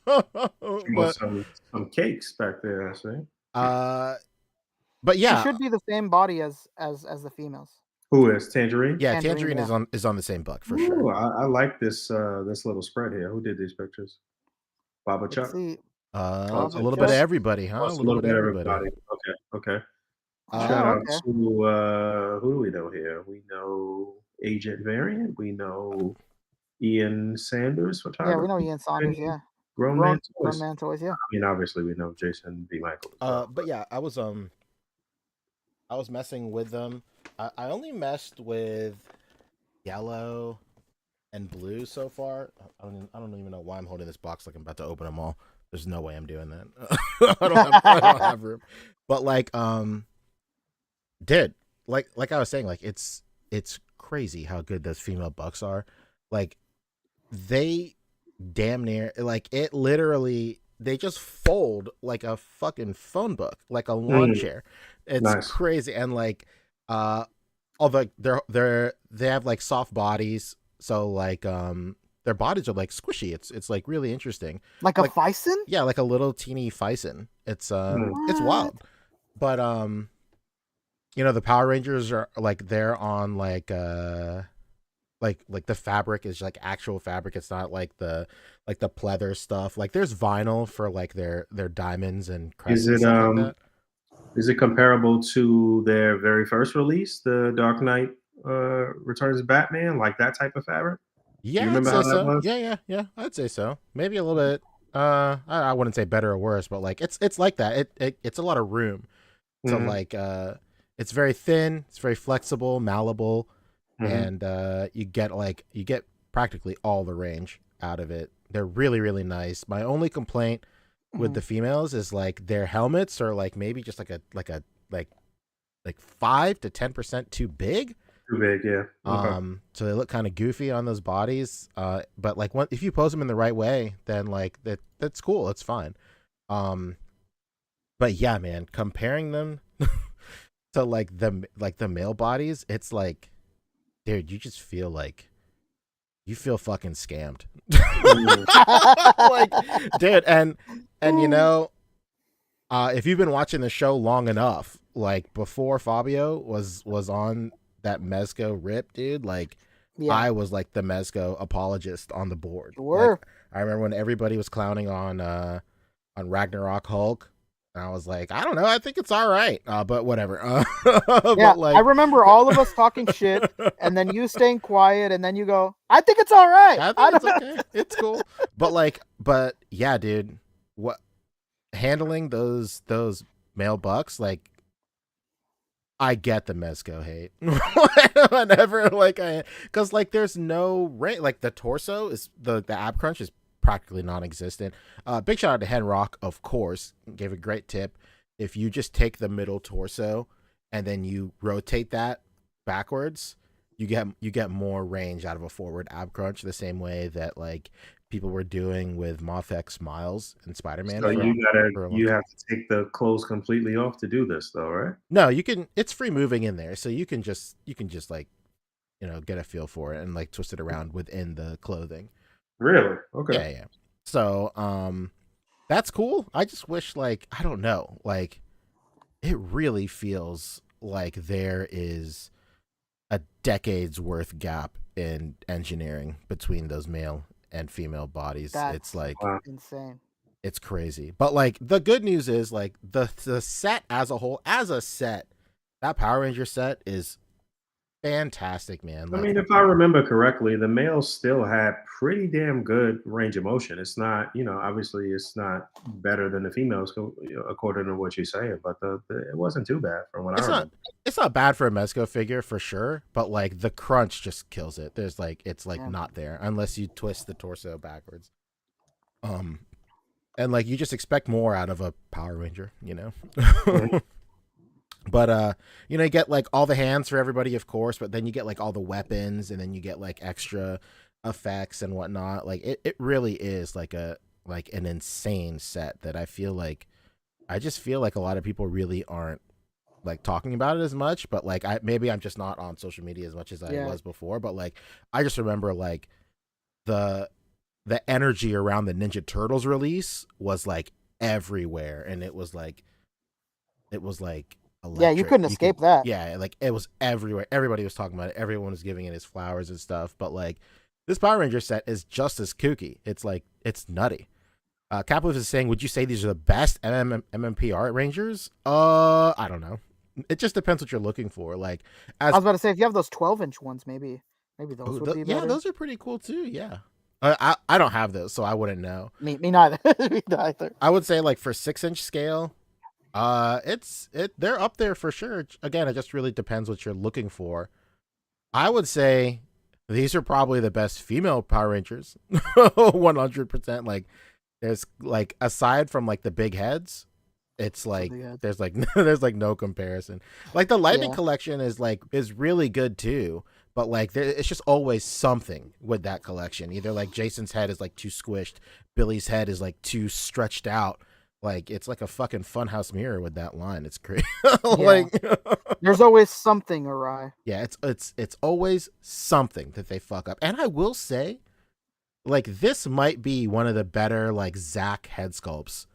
But some cakes back there, I see. But yeah, she should be the same body as the females. Who is Tangerine? Yeah, Tangerine is on the same buck for sure. I like this little spread here. Who did these pictures? Baba Chuck. A little bit of everybody, huh? A little bit of everybody. Okay. Shout out to who do we know here? We know Agent Variant. We know Ian Sanders photography. Yeah, we know Ian Sanders. Yeah. Grown Man Toys. Yeah. I mean, obviously we know Jason B. Michael. But yeah, I was messing with them. I only messed with yellow and blue so far. I don't even know why I'm holding this box like I'm about to open them all. There's no way I'm doing that. I don't have room. But dude, like I was saying, it's crazy how good those female bucks are. They damn near it literally, they just fold like a fucking phone book, like a lawn chair. It's crazy. And although they have like soft bodies, so like their bodies are like squishy. It's like really interesting. Like a Fison? Yeah, like a little teeny Fison. It's wild. But the Power Rangers are like they're on like the fabric is like actual fabric. It's not like the pleather stuff. Like there's vinyl for like their diamonds and crests and stuff like that. Is it comparable to their very first release, the Dark Knight Returns Batman, like that type of fabric? Yeah, I'd say so. Yeah. I'd say so. Maybe a little bit. I wouldn't say better or worse, but like it's like that. It's a lot of room. So like it's very thin. It's very flexible, malleable, and you get practically all the range out of it. They're really really nice. My only complaint with the females is like their helmets are like maybe just like 5 to 10% too big. Too big, yeah. Okay. So they look kind of goofy on those bodies. But like if you pose them in the right way, then like that's cool. It's fine. But yeah, man, comparing them to like the male bodies, it's like, dude, you just feel like you feel fucking scammed. Like, dude, and if you've been watching the show long enough, like before Fabio was on that Mezco rip, dude, like I was like the Mezco apologist on the board. Like, I remember when everybody was clowning on Ragnarok Hulk, and I was like, I don't know, I think it's all right, but whatever. But like, I remember all of us talking shit, and then you staying quiet, and then you go, I think it's all right. I think it's okay. It's cool. But yeah, dude, what handling those male bucks, like, I get the Mezco hate. Whenever because like there's no range. Like the torso is the ab crunch is practically non-existent. Big shout out to Henrock, of course, gave a great tip. If you just take the middle torso and then you rotate that backwards, you get more range out of a forward ab crunch, the same way that like people were doing with Moth X Miles and Spider-Man. So you have to take the clothes completely off to do this, though, right? No, you can. It's free moving in there, so you can just like, get a feel for it and like twist it around within the clothing. Really? Okay. Yeah. So that's cool. I just wish, like, I don't know, like it really feels like there is a decade's worth gap in engineering between those male and female bodies. It's like insane. It's crazy. But like the good news is like the set as a whole, as a set, that Power Ranger set is fantastic, man. Like, I mean, if I remember correctly, the males still had pretty damn good range of motion. It's not, obviously it's not better than the females according to what you're saying, but it wasn't too bad from what I remember. It's not bad for a Mezco figure for sure, but like the crunch just kills it. There's like it's like not there unless you twist the torso backwards. And like you just expect more out of a Power Ranger, But you get like all the hands for everybody, of course, but then you get like all the weapons, and then you get like extra effects and whatnot. Like it really is like an insane set that I just feel like a lot of people really aren't like talking about it as much. But like maybe I'm just not on social media as much as I was before. But like I just remember like the energy around the Ninja Turtles release was like everywhere, and it was like electric. Yeah, you couldn't escape that. Yeah, like it was everywhere. Everybody was talking about it. Everyone was giving it his flowers and stuff. But like this Power Ranger set is just as kooky. It's like it's nutty. Capitalist is saying, would you say these are the best MMP art Rangers? I don't know. It just depends what you're looking for. Like I was about to say, if you have those 12-inch ones, maybe those would be better. Yeah, those are pretty cool too. Yeah. I don't have those, so I wouldn't know. Me neither. Me neither. I would say like for 6-inch scale, they're up there for sure. Again, it just really depends what you're looking for. I would say these are probably the best female Power Rangers. 100%. Like there's like, aside from like the big heads, it's like there's like no comparison. Like the Lightning collection is really good too, but like it's just always something with that collection. Either like Jason's head is like too squished, Billy's head is like too stretched out. Like it's like a fucking funhouse mirror with that line. It's crazy. Yeah. There's always something awry. Yeah, it's always something that they fuck up. And I will say, like, this might be one of the better like Zack head sculpts.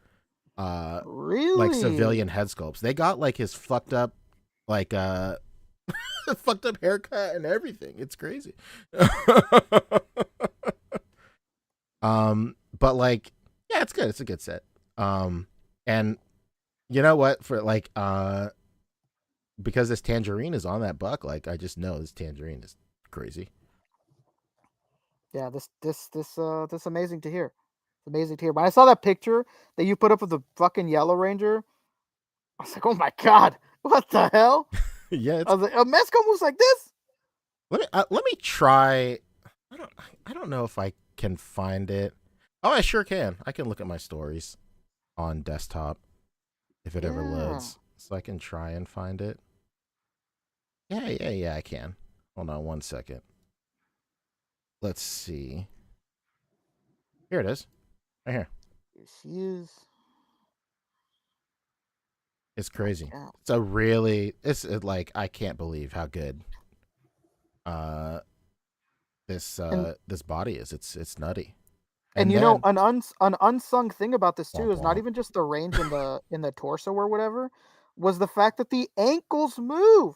Really? Like civilian head sculpts. They got like his fucked up like fucked up haircut and everything. It's crazy. But like, yeah, it's good. It's a good set. And you know what? For like, because this tangerine is on that buck, like I just know this tangerine is crazy. Yeah, this amazing to hear. It's amazing to hear. When I saw that picture that you put up of the fucking Yellow Ranger, I was like, oh my god, what the hell? Yeah, I was like, a Mezco moves like this? Let me try. I don't know if I can find it. Oh, I sure can. I can look at my stories on desktop if it ever loads, so I can try and find it. Yeah, I can. Hold on 1 second. Let's see. Here it is. Right here. Here she is. It's crazy. It's a really, it's like, I can't believe how good this body is. It's nutty. And you know, an unsung thing about this too is not even just the range in the torso or whatever, was the fact that the ankles move.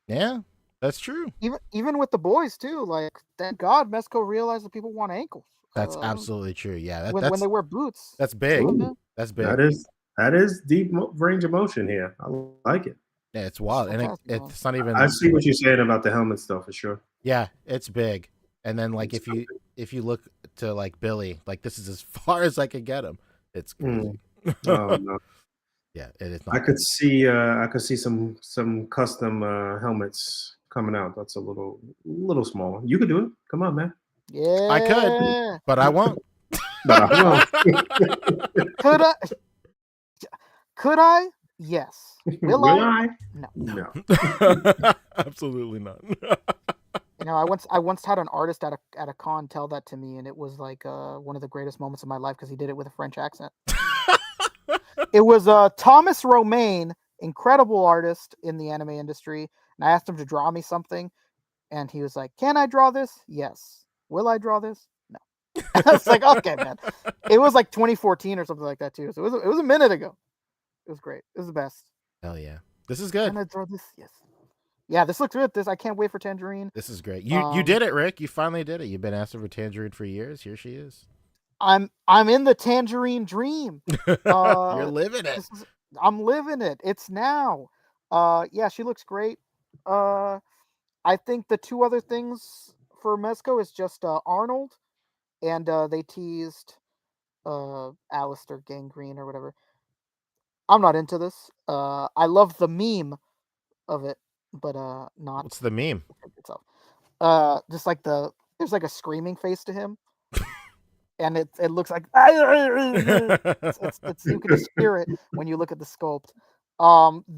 Yeah, that's true. Even with the boys too. Like, thank God Mezco realized that people want ankles. That's absolutely true. Yeah, when they wear boots. That's big. That's big. That is deep range of motion here. I like it. Yeah, it's wild, and it's not even. I see what you're saying about the helmet stuff for sure. Yeah, it's big. And then like if you look to like Billy, like this is as far as I could get him. It's crazy. Oh no. Yeah, it is not. I could see some custom helmets coming out. That's a little smaller. You could do it. Come on, man. Yeah, I could, but I won't. Could I? Yes. Will I? No. Absolutely not. You know, I once had an artist at a con tell that to me, and it was like one of the greatest moments of my life because he did it with a French accent. It was Thomas Romain, incredible artist in the anime industry, and I asked him to draw me something, and he was like, "Can I draw this? Yes. Will I draw this? No." I was like, "Okay, man." It was like 2014 or something like that too, so it was a minute ago. It was great. It was the best. Hell yeah, this is good. Can I draw this? Yes. Yeah, this looks good. I can't wait for Tangerine. This is great. You did it, Rick. You finally did it. You've been asking for Tangerine for years. Here she is. I'm in the Tangerine dream. You're living it. I'm living it. It's now. Yeah, she looks great. I think the two other things for Mezco is just Arnold, and they teased Alistair Gangrene or whatever. I'm not into this. I love the meme of it, but not. What's the meme? Itself. Just like there's like a screaming face to him. And it looks like it's you can just hear it when you look at the sculpt.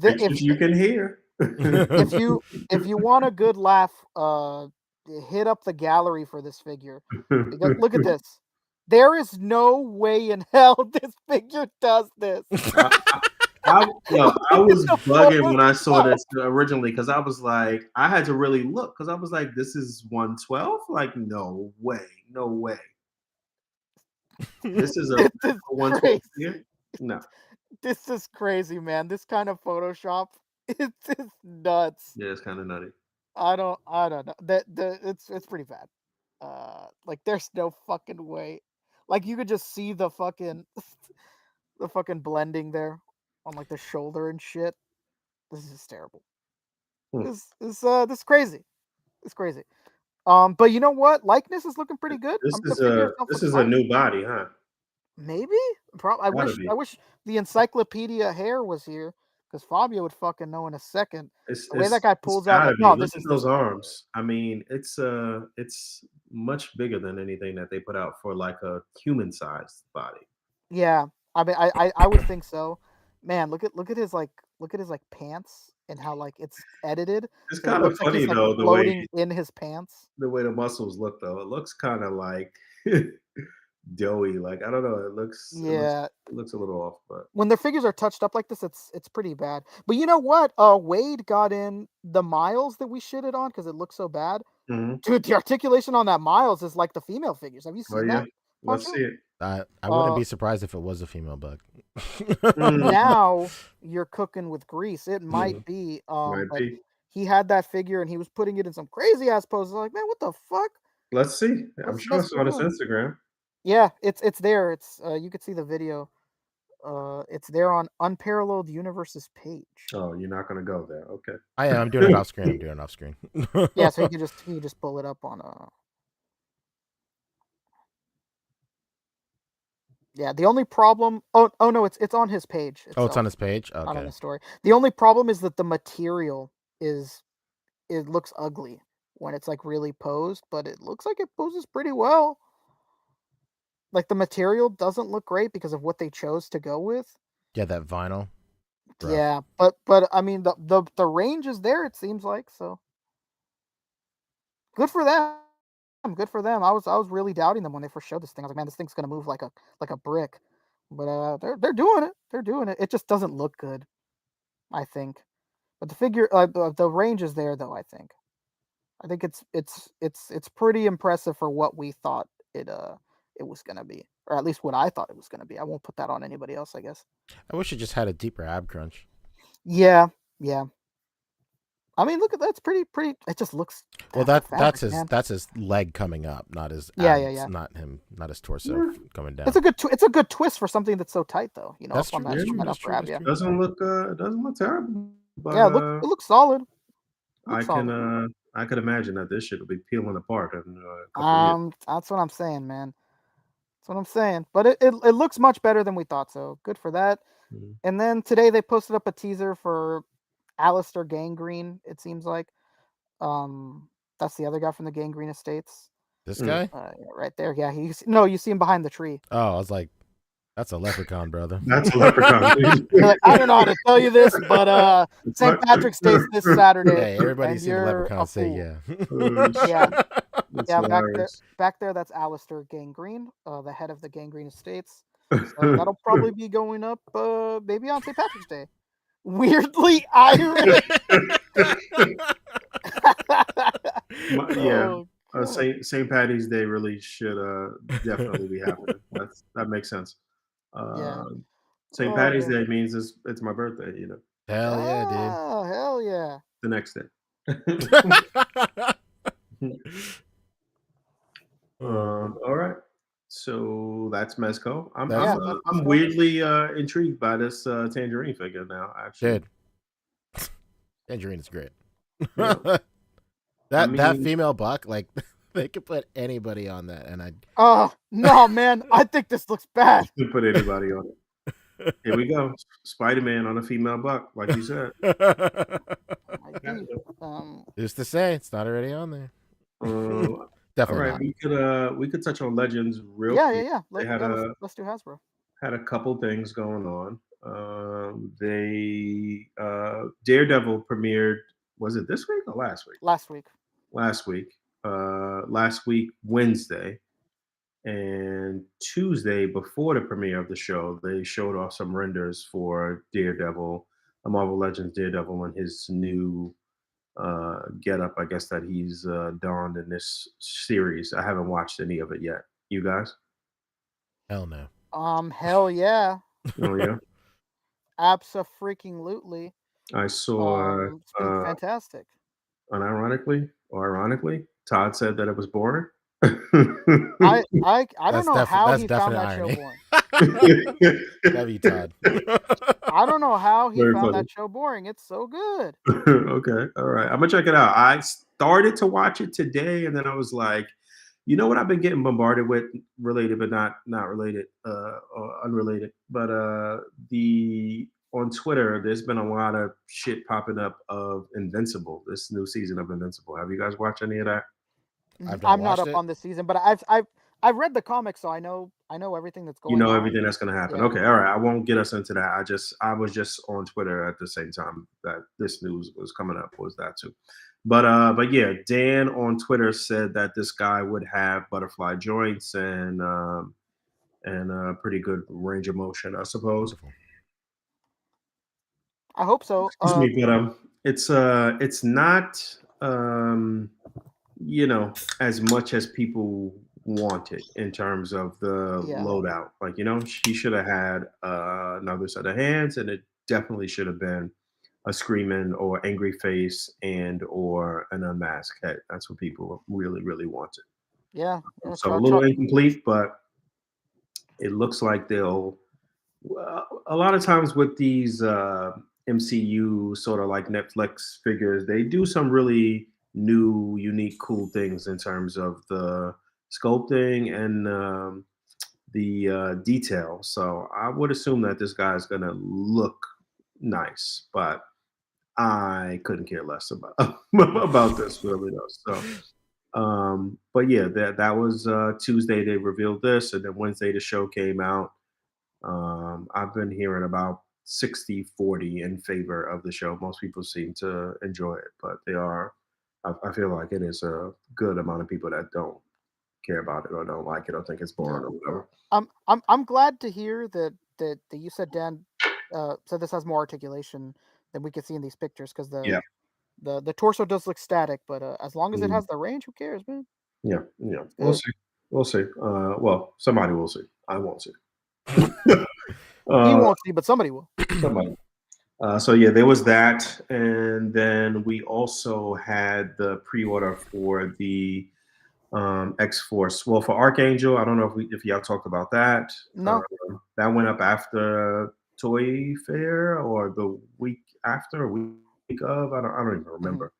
If you can hear, if you want a good laugh, hit up the gallery for this figure. Because look at this. There is no way in hell this figure does this. I was bugging when I saw this originally because I was like, I had to really look because I was like, this is 112? Like, no way. This is a 112 figure? No. This is crazy, man. This kind of Photoshop, it's nuts. Yeah, it's kind of nutty. I don't know. It's pretty bad. Like there's no fucking way. Like you could just see the fucking blending there on like the shoulder and shit. This is just terrible. This is crazy. It's crazy. But you know what? Likeness is looking pretty good. This is a new body, huh? Maybe. I wish the encyclopedia hair was here because Fabio would fucking know in a second. The way that guy pulls out. Like, no, look at those arms. I mean, it's much bigger than anything that they put out for like a human-sized body. Yeah, I mean, I would think so. Man, look at his pants and how like it's edited. It's kind of funny like, though the way in his pants. The way the muscles look though, it looks kind of like doughy. Like I don't know. It looks Yeah. it looks a little off, but When their figures are touched up like this, it's pretty bad. But you know what? Wade got in the Miles that we shitted on because it looks so bad. Mhm. Dude, the articulation on that Miles is like the female figures. Have you Oh seen yeah, that? let's Poncho? see it. I wouldn't be surprised if it was a female bug. Now you're cooking with grease. It might Mhm. be. Might But be. he had that figure and he was putting it in some crazy ass poses. Like, man, what the fuck? Let's see. I'm What's sure it's Mezco on his doing? Instagram. Yeah, it's there. It's you could see the video. It's there on Unparalleled Universe's page. Oh, you're not gonna go there. Okay. I'm doing it off screen. I'm doing it off screen. Yeah, so you can just pull it up on Yeah, the only problem oh no, it's on his page Oh, it's itself, on his page. not on Okay. the story. The only problem is that the material it looks ugly when it's like really posed, but it looks like it poses pretty well. Like the material doesn't look great because of what they chose to go with. Yeah, that vinyl. Rough. Yeah, but I mean the range is there, it seems like, so good for them. Good for them. I was really doubting them when they first showed this thing. I was like, man, this thing's gonna move like a brick. But they're doing it. They're doing it. It just doesn't look good, I think. But the figure the range is there though, I think. I think it's pretty impressive for what we thought it was gonna be. Or at least what I thought it was gonna be. I won't put that on anybody else, I guess. I wish it just had a deeper ab crunch. Yeah, yeah. I mean, look at that. It's pretty. It just looks. Well, that's that's his leg coming up, not his Yeah, abs, not his torso coming down. It's a good twist for something that's so tight, though. You know, That's up on true, that that's upper true, ab, that's yeah. true. It doesn't look terrible. But Yeah, it looks solid. I Looks can solid. I could imagine that this shit will be peeling apart in a couple of years. That's what I'm saying, man. That's what I'm saying. But it looks much better than we thought, so good for that. Mhm. And then today they posted up a teaser for Alistair Gangrene, it seems like. That's the other guy from the Gangrene Estates. This guy? Yeah, right there. Yeah, you see him behind the tree. Oh, I was like, that's a leprechaun, brother. That's a leprechaun. You're like, I don't know how to tell you this, but St. Patrick's Day is this Saturday. Hey, everybody and see the you're leprechaun a say fool. yeah. Yeah. That's Yeah, hilarious. back there, that's Alistair Gangrene, the head of the Gangrene Estates. So that'll probably be going up maybe on St. Patrick's Day. Weirdly Irish. Yeah. Oh, St. Patty's Day really should definitely be happening. That makes sense. Yeah. St. Oh, Patty's man. Day means it's my birthday, you know. Hell yeah, Oh, hell yeah. The next day. dude. All right. So that's Mezco. I'm That's- I'm weirdly intrigued by this tangerine figure now, actually. Dude. Tangerine is great. Yeah. that female buck, like they could put anybody on that, and Oh no, man! I think this looks bad. You put anybody on it. Here we go. Spider-Man on a female buck, like you said. Who's to say it's not already on there? all Definitely right, we could touch on Legends real Yeah, quick. yeah. Let's do Hasbro. Had a couple things going on. They Daredevil premiered. Was it this week or last week? Last week. Last week Wednesday, and Tuesday before the premiere of the show, they showed off some renders for Daredevil, the Marvel Legends Daredevil, and his new getup, I guess, that he's donned in this series. I haven't watched any of it yet. You guys? Hell no. Hell yeah. Oh yeah. Abso-freaking-lutely. I saw. It's been fantastic. Unironically or ironically, Todd said that it was boring. I don't know how he found that show boring. Love you, Todd. I don't know how he Very found funny. that show boring. It's so good. Okay, all right. I'm gonna check it out. I started to watch it today, and then I was like, you know what? I've been getting bombarded with, related but not related, or unrelated. But on Twitter, there's been a lot of shit popping up of Invincible, this new season of Invincible. Have you guys watched any of that? I'm not up on this season, but I've read the comics, so I know everything that's going on. You know everything that's going to happen. Yeah. Okay, all right. I won't get us into that. I was just on Twitter at the same time that this news was coming up. Was that too? But yeah, Dan on Twitter said that this guy would have butterfly joints and and pretty good range of motion, I suppose. Wonderful. I hope so. Excuse me, but it's not as much as people wanted in terms of the loadout. Like, she should have had another set of hands, and it definitely should have been a screaming or angry face and or an unmasked head. That's what people really, really wanted. Yeah. So a little incomplete, but it looks like they'll. A lot of times with these MCU sort of like Netflix figures, they do some really new, unique, cool things in terms of the sculpting and the detail. So I would assume that this guy's gonna look nice, but I couldn't care less about about this really though. So, but yeah, that was Tuesday. They revealed this, and then Wednesday the show came out. I've been hearing about 60-40 in favor of the show. Most people seem to enjoy it, but I feel like it is a good amount of people that don't care about it or don't like it or think it's boring or whatever. I'm glad to hear that you said, Dan, said this has more articulation than we could see in these pictures, because the torso does look static, but as long as it has the range, who cares, man? Yeah. We'll see. Well, somebody will see. I won't see. He won't see, but somebody will. Somebody. So yeah, there was that, and then we also had the pre-order for the X-Force. Well, for Archangel, I don't know if y'all talked about that. No, that went up after Toy Fair or the week after, a week of. I don't even remember.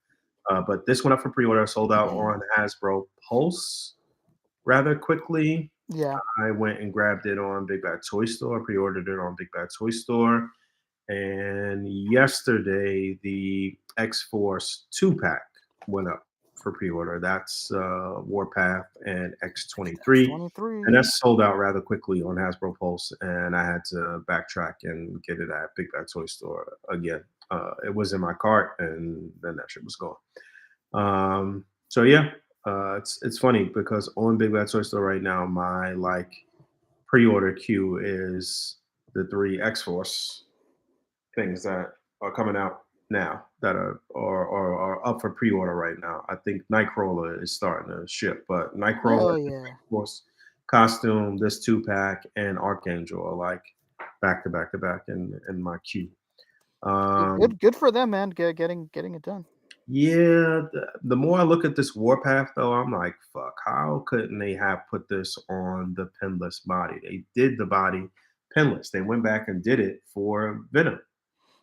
But this went up for pre-order, sold out on Hasbro Pulse rather quickly. Yeah. I went and grabbed it on Big Bad Toy Store, pre-ordered it on Big Bad Toy Store. And yesterday, the X-Force 2-pack went up for pre-order. That's Warpath and X-23. And that's sold out rather quickly on Hasbro Pulse. And I had to backtrack and get it at Big Bad Toy Store again. It was in my cart, and then that shit was gone. So yeah. It's funny because on Big Bad Toy Store right now, my pre-order queue is the 3 X-Force things that are coming out now that are up for pre-order right now. I think Nightcrawler is starting to ship, but Nightcrawler, X-Force costume, this 2-pack, and Archangel are back to back to back in my queue. Good for them, man. Getting it done. Yeah, the more I look at this Warpath, though, I'm like, fuck, how couldn't they have put this on the pinless body? They did the body pinless. They went back and did it for Venom.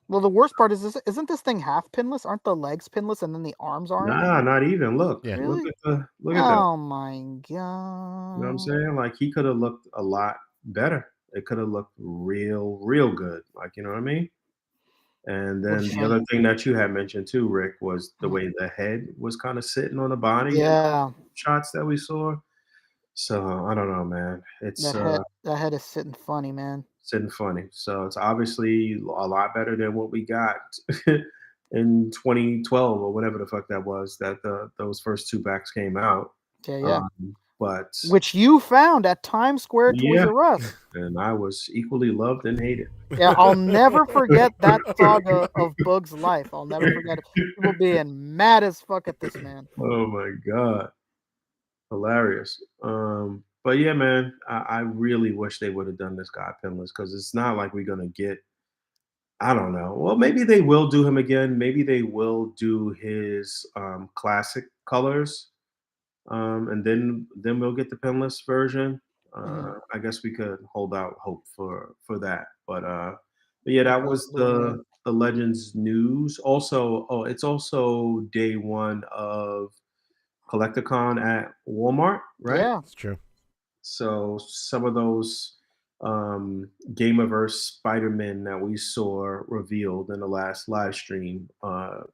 Well, the worst part is isn't this thing half pinless? Aren't the legs pinless and then the arms aren't? Nah, not even. Look. Yeah. Look at that. Oh my god. You know what I'm saying? He could have looked a lot better. It could have looked real good. You know what I mean? And then the other thing that you had mentioned too, Rick, was the way the head was kind of sitting on the body. Yeah. Shots that we saw. So I don't know, man. It's that head is sitting funny, man. Sitting funny. So it's obviously a lot better than what we got in 2012 or whatever the fuck that was. That those first 2 packs came out. Yeah. But which you found at Times Square Toys R Us. And I was equally loved and hated. Yeah, I'll never forget that saga of Bug's life. I'll never forget it. People being mad as fuck at this man. Oh my god. Hilarious. But yeah, man, I really wish they would have done this guy pinless, because it's not like we're gonna get, I don't know. Well, maybe they will do him again. Maybe they will do his classic colors. And then we'll get the pinless version. I guess we could hold out hope for that. But yeah, that was the Legends news. Also, it's also day 1 of Collecticon at Walmart, right? Yeah, that's true. So some of those Gameverse Spider-Man that we saw revealed in the last live stream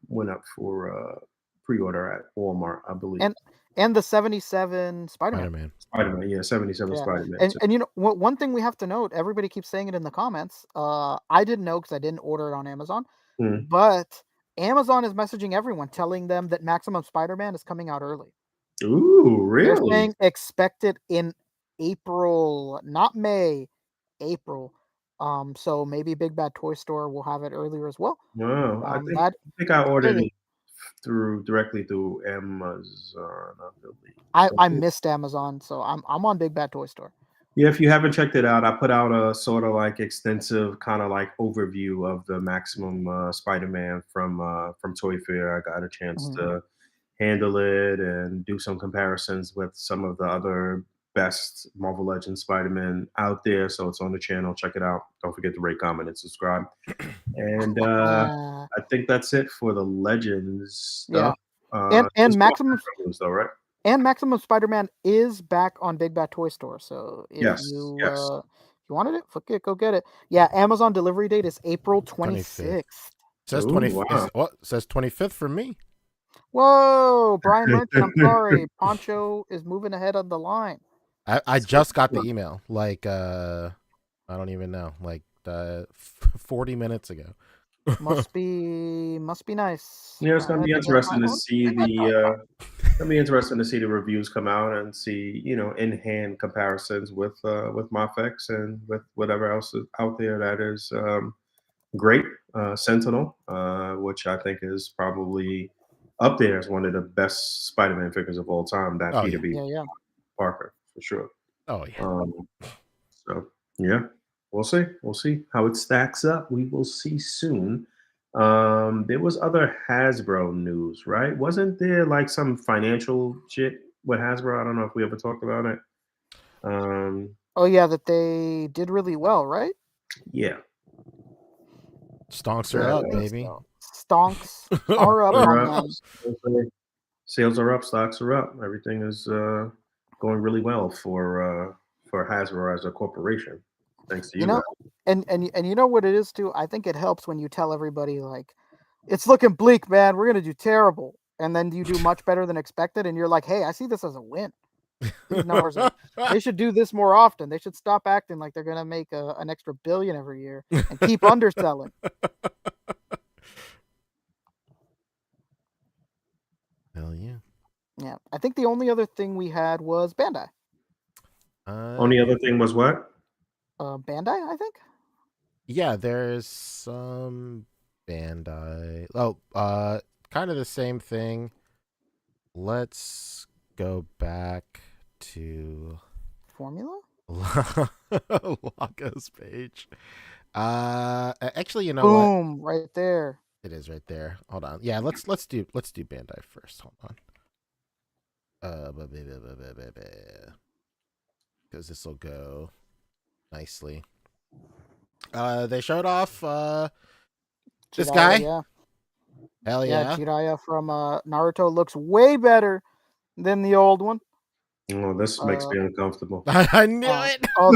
went up for pre-order at Walmart, I believe. And the 77 Spider-Man. Spider-Man, yeah, 77 Spider-Man. And you know, one thing we have to note, everybody keeps saying it in the comments. I didn't know because I didn't order it on Amazon. But Amazon is messaging everyone, telling them that Maximum Spider-Man is coming out early. Ooh, really? They're saying expect it in April, not May, April. So maybe Big Bad Toy Store will have it earlier as well. Wow, That I think I ordered really, it directly through Amazon, I believe. I missed Amazon, so I'm on Big Bad Toy Store. Yeah, if you haven't checked it out, I put out a sort of like extensive kind of like overview of the Maximum Spider-Man from Toy Fair. I got a chance to handle it and do some comparisons with some of the other best Marvel Legends Spider-Man out there. So it's on the channel. Check it out. Don't forget to rate, comment, and subscribe. And I think that's it for the Legends stuff. And Maximum news, though, right? And Maximum Spider-Man is back on Big Bad Toy Store. So if you wanted it, fuck it, go get it. Yeah, Amazon delivery date is April 26th. Says 25th. What says 25th for me? Whoa, Brian Merchant, I'm sorry. Poncho is moving ahead on the line. I just got the email. Like I don't even know. Like 40 minutes ago. Must be nice. Yeah, it's gonna be interesting to see the reviews come out and see, in hand comparisons with Mafex and with whatever else is out there that is great. Sentinel, which I think is probably up there as one of the best Spider-Man figures of all time. That Peter B. Parker for sure. Oh yeah. So yeah. We'll see how it stacks up. We will see soon. There was other Hasbro news, right? Wasn't there like some financial shit with Hasbro? I don't know if we ever talked about it. Oh yeah, that they did really well, right? Yeah. Stonks are up, baby. So. Stonks are up. Sales are up. Stocks are up. Everything is going really well for Hasbro as a corporation. Thanks to you guys. And you know what it is too? I think it helps when you tell everybody like, it's looking bleak, man. We're gonna do terrible, and then you do much better than expected, and you're like, hey, I see this as a win. These numbers they should do this more often. They should stop acting like they're gonna make an extra $1 billion every year and keep underselling. Hell yeah. Yeah, I think the only other thing we had was Bandai. Only other thing was what? Bandai, I think. Yeah, there's some Bandai. Oh, kind of the same thing. Let's go back to Formula. Laga's page. Actually, you know Boom, right there. It is right there. Hold on. Yeah, let's do Bandai first. Hold on. Because this will go nicely. They showed off this guy. Yeah. Hell yeah. Jiraiya from Naruto looks way better than the old one. Oh, this makes me uncomfortable. I knew it. Oh,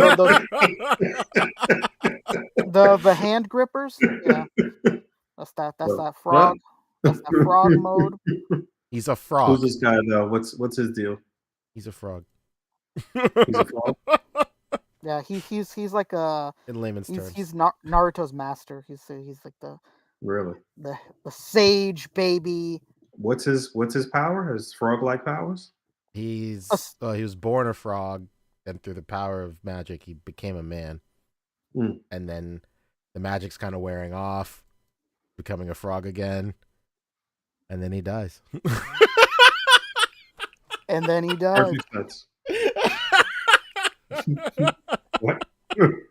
the hand grippers. Yeah, that's that frog. That's that frog mode. He's a frog. Who's this guy though? What's his deal? He's a frog. He's a frog. Yeah, he's like a in layman's terms. He's Naruto's master. He's like the sage baby. What's his power? His frog-like powers? He was born a frog, and through the power of magic, he became a man. And then the magic's kind of wearing off, becoming a frog again, and then he dies. And then he dies. What?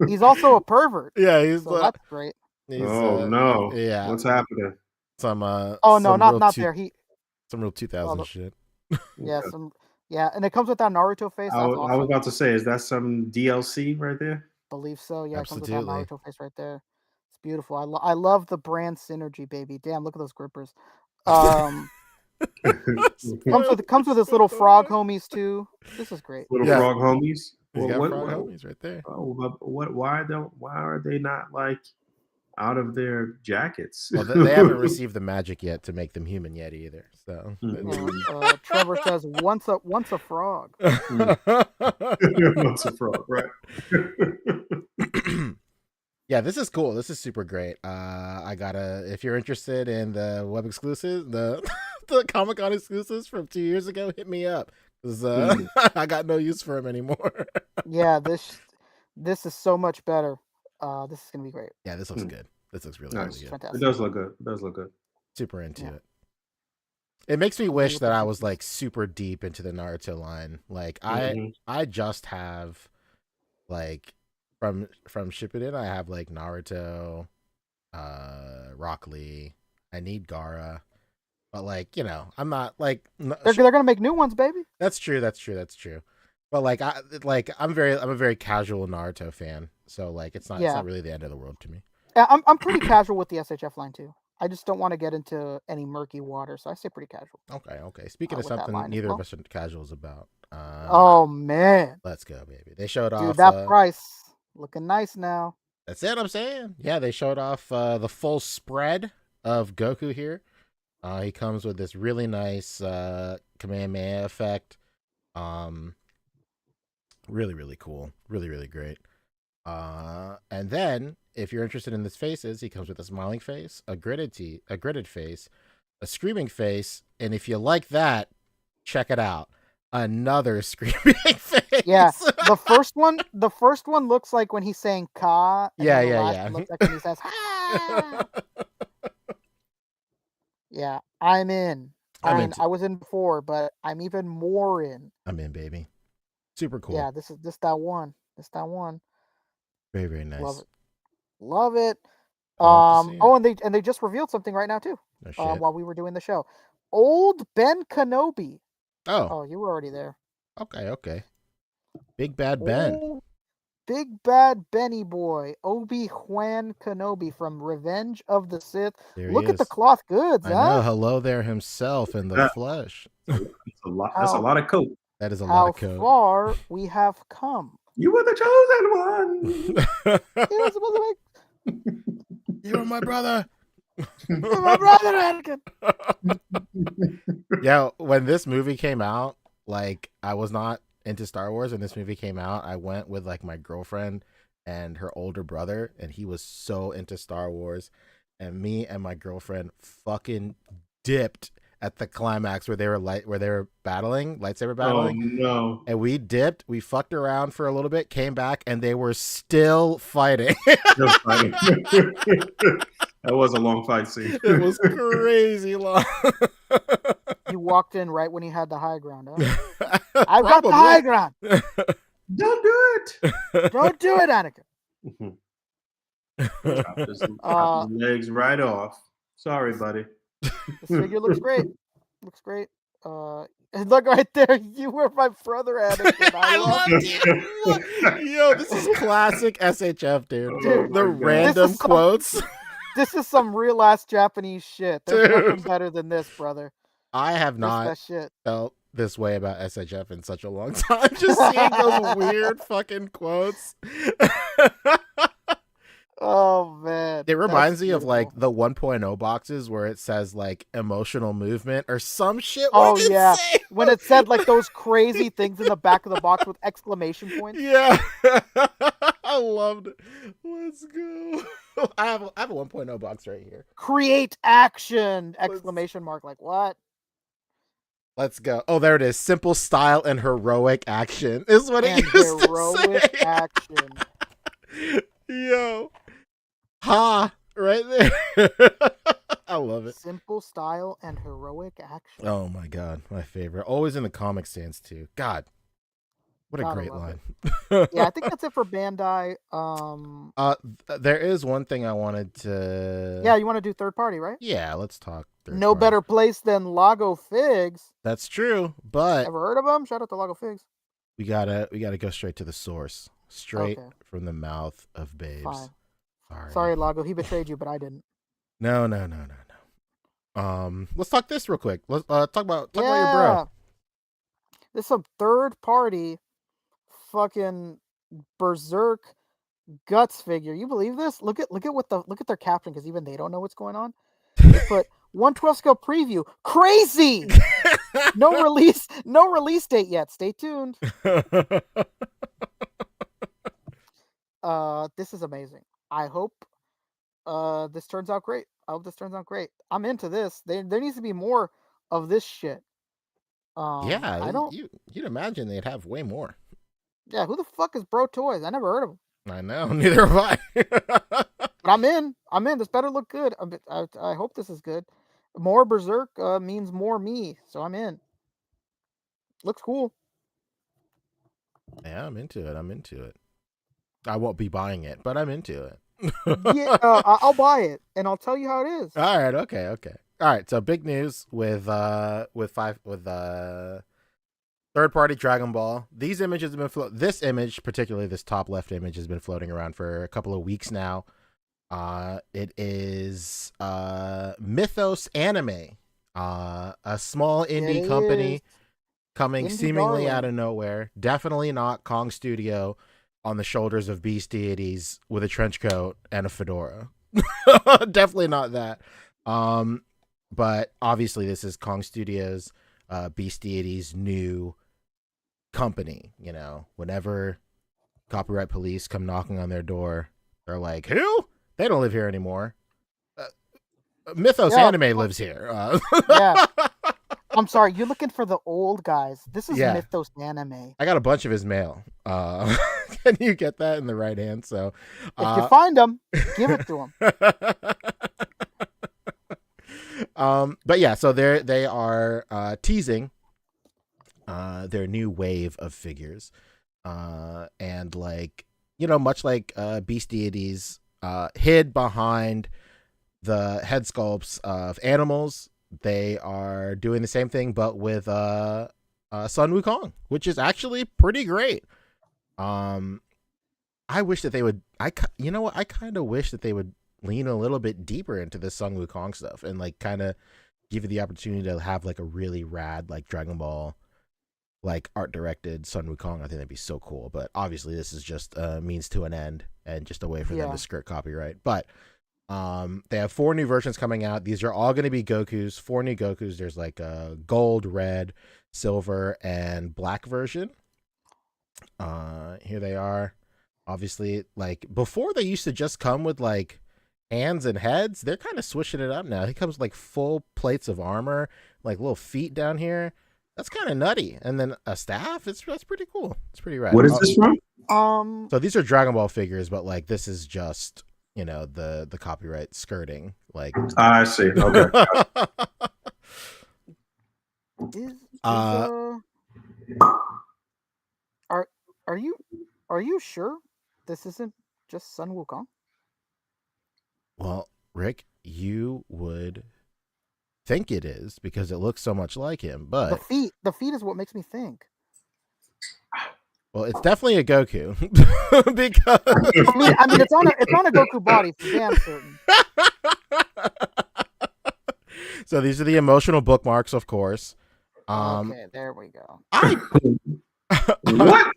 He's also a pervert. Yeah, that's great. No! Yeah, what's happening? Some not there. Some real 2000 shit. Yeah, and it comes with that Naruto face. I was about to say, is that some DLC right there? Believe so. Yeah, absolutely. It comes with that Naruto face right there. It's beautiful. I love the brand synergy, baby. Damn, look at those grippers. Comes with his little frog homies too. This is great. Little frog homies. He's got frog homies right there. Oh, but why are they not like out of their jackets? Well, they haven't received the magic yet to make them human yet either. So Trevor says once a frog. Once a frog, right? Yeah, this is cool. This is super great. If you're interested in the web exclusives, the Comic-Con exclusives from 2 years ago, hit me up. 'Cause, I got no use for him anymore. Yeah, this is so much better. This is gonna be great. Yeah, this looks good. This looks really, Nice. really good. Fantastic. It does look good. It does look good. Super into Yeah. it. It makes me wish with that the I was bookies. like super deep into the Naruto line. Like Mhm. I just have like from Shippuden, I have like Naruto, Rock Lee. I need Gaara, but like I'm not like They're gonna make new ones, baby. That's true. But like I'm a very casual Naruto fan, so like it's not really the end of the world to me. Yeah, I'm pretty casual with the SHF line too. I just don't want to get into any murky water, so I stay pretty casual. Okay. Speaking of with that something line as neither well. of us are casuals about. Oh man, Let's go, baby. They showed dude, off that price looking nice now. That's it. I'm saying, yeah, they showed off the full spread of Goku here. He comes with this really nice Kamehameha effect. Really, really cool. Really, really great. And then, if you're interested in his faces, he comes with a smiling face, a gritted face, a screaming face, and if you like that, check it out. Another screaming face. Yeah, the first one looks like when he's saying "ka." And Yeah. One looks like when he says "ha." Yeah, I'm in. I was in before, but I'm even more in. I'm in, baby. Super cool. Yeah, this that one. Very, very nice. Love it. And they just revealed something right now too. No shit. While we were doing the show, old Ben Kenobi. Oh, you were already there. Okay. Big Bad Ben. Oh, Big Bad Benny boy, Obi-Wan Kenobi from Revenge of the Sith. Look at the cloth goods, I know. Hello there himself in the flesh. That's a lot of coat. That is a lot of coat. How far we have come. You were the chosen one. You were my brother. You're my brother, Anakin. Yeah, when this movie came out, like I was not into Star Wars. When this movie came out, I went with like my girlfriend and her older brother, and he was so into Star Wars, and me and my girlfriend fucking dipped at the climax where they were lightsaber battling. Oh no! And we dipped. We fucked around for a little bit, came back, and they were still fighting. Still fighting. That was a long fight scene. It was crazy long. You walked in right when he had the high ground. Huh? I've got the high ground. Don't do it. Don't do it, Anakin. Chop his legs right off. Sorry, buddy. This figure looks great. And look right there. You were my brother, Anakin. I loved you. Yo, this is classic SHF, dude. The random quotes. This is some real ass Japanese shit. There's nothing better than this, brother. I have not felt this way about SHF in such a long time. Just seeing those weird fucking quotes. Oh man. It reminds me of like the 1.0 boxes where it says like emotional movement or some shit. Oh yeah. When it said like those crazy things in the back of the box with exclamation points. Yeah. I loved it. Let's go. I have a 1.0 box right here. Create action! Exclamation mark. Like what? Let's go. Oh, there it is. Simple style and heroic action is what it used heroic to say. Action. Yo. Ha! Right there. I love it. Simple style and heroic action. Oh my god. My favorite. Always in the comic stands too. God. What a great line. Yeah, I think that's it for Bandai. There is one thing I wanted to... Yeah, you want to do third party, right? Yeah, let's talk No better place than Lago Figs. That's true, but... Ever heard of them? Shout out to Lago Figs. We gotta go straight to the source. Straight from the mouth of babes. Fine. Sorry, Lago. He betrayed you, but I didn't. No. Let's talk this real quick. Let's talk about your bro. This is some third party fucking Berserk Guts figure. You believe this? Look at their caption, because even they don't know what's going on. They put 112 scale preview. Crazy. No release date yet. Stay tuned. This is amazing. I hope this turns out great. I'm into this. There needs to be more of this shit. Yeah, I don't. you'd imagine they'd have way more. Yeah, who the fuck is Bro Toys? I never heard of him. I know, neither have I. But I'm in. This better look good. I hope this is good. More Berserk means more me, so I'm in. Looks cool. Yeah, I'm into it. I won't be buying it, but I'm into it. Yeah, I'll buy it, and I'll tell you how it is. All right, okay. All right, so big news with third-party Dragon Ball. These images have been this image, particularly this top left image, has been floating around for a couple of weeks now. It is Mythos Anime, a small indie company coming Indie seemingly darling. out of nowhere. Definitely not Kong Studio on the shoulders of beast deities with a trench coat and a fedora. Definitely not that. But obviously this is Kong Studios, beast deities' new company. You know, whenever copyright police come knocking on their door, they're like, who? They don't live here anymore. Mythos Anime lives here. Yeah. I'm sorry, you're looking for the old guys. This is Yeah. Mythos Anime. I got a bunch of his mail. Can you get that in the right hand? So, If you find them, give it to them. But yeah, so they are teasing their new wave of figures, and like, you know, much like beast deities hid behind the head sculpts of animals, they are doing the same thing but with Sun Wukong, which is actually pretty great. I wish that they would. You know what? I kind of wish that they would lean a little bit deeper into this Sun Wukong stuff and like kind of give you the opportunity to have like a really rad like Dragon Ball like art directed Sun Wukong. I think that'd be so cool. But obviously this is just a means to an end and just a way for them to skirt copyright. But they have 4 new versions coming out. These are all going to be Gokus. 4 new Gokus. There's like a gold, red, silver, and black version. Here they are. Obviously, like before they used to just come with like hands and heads. They're kind of switching it up now. He comes with like full plates of armor, like little feet down here. That's kind of nutty. And then a staff. That's pretty cool. It's pretty rad. What is this from? So these are Dragon Ball figures, but like this is just, you know, the copyright skirting. Like I see. Okay. Are you sure this isn't just Sun Wukong? Well, Rick, you would think it is because it looks so much like him, but the feet is what makes me think. Well, it's definitely a Goku because I mean it's on a Goku body for damn certain. So these are the emotional bookmarks, of course. Okay, there we go. What?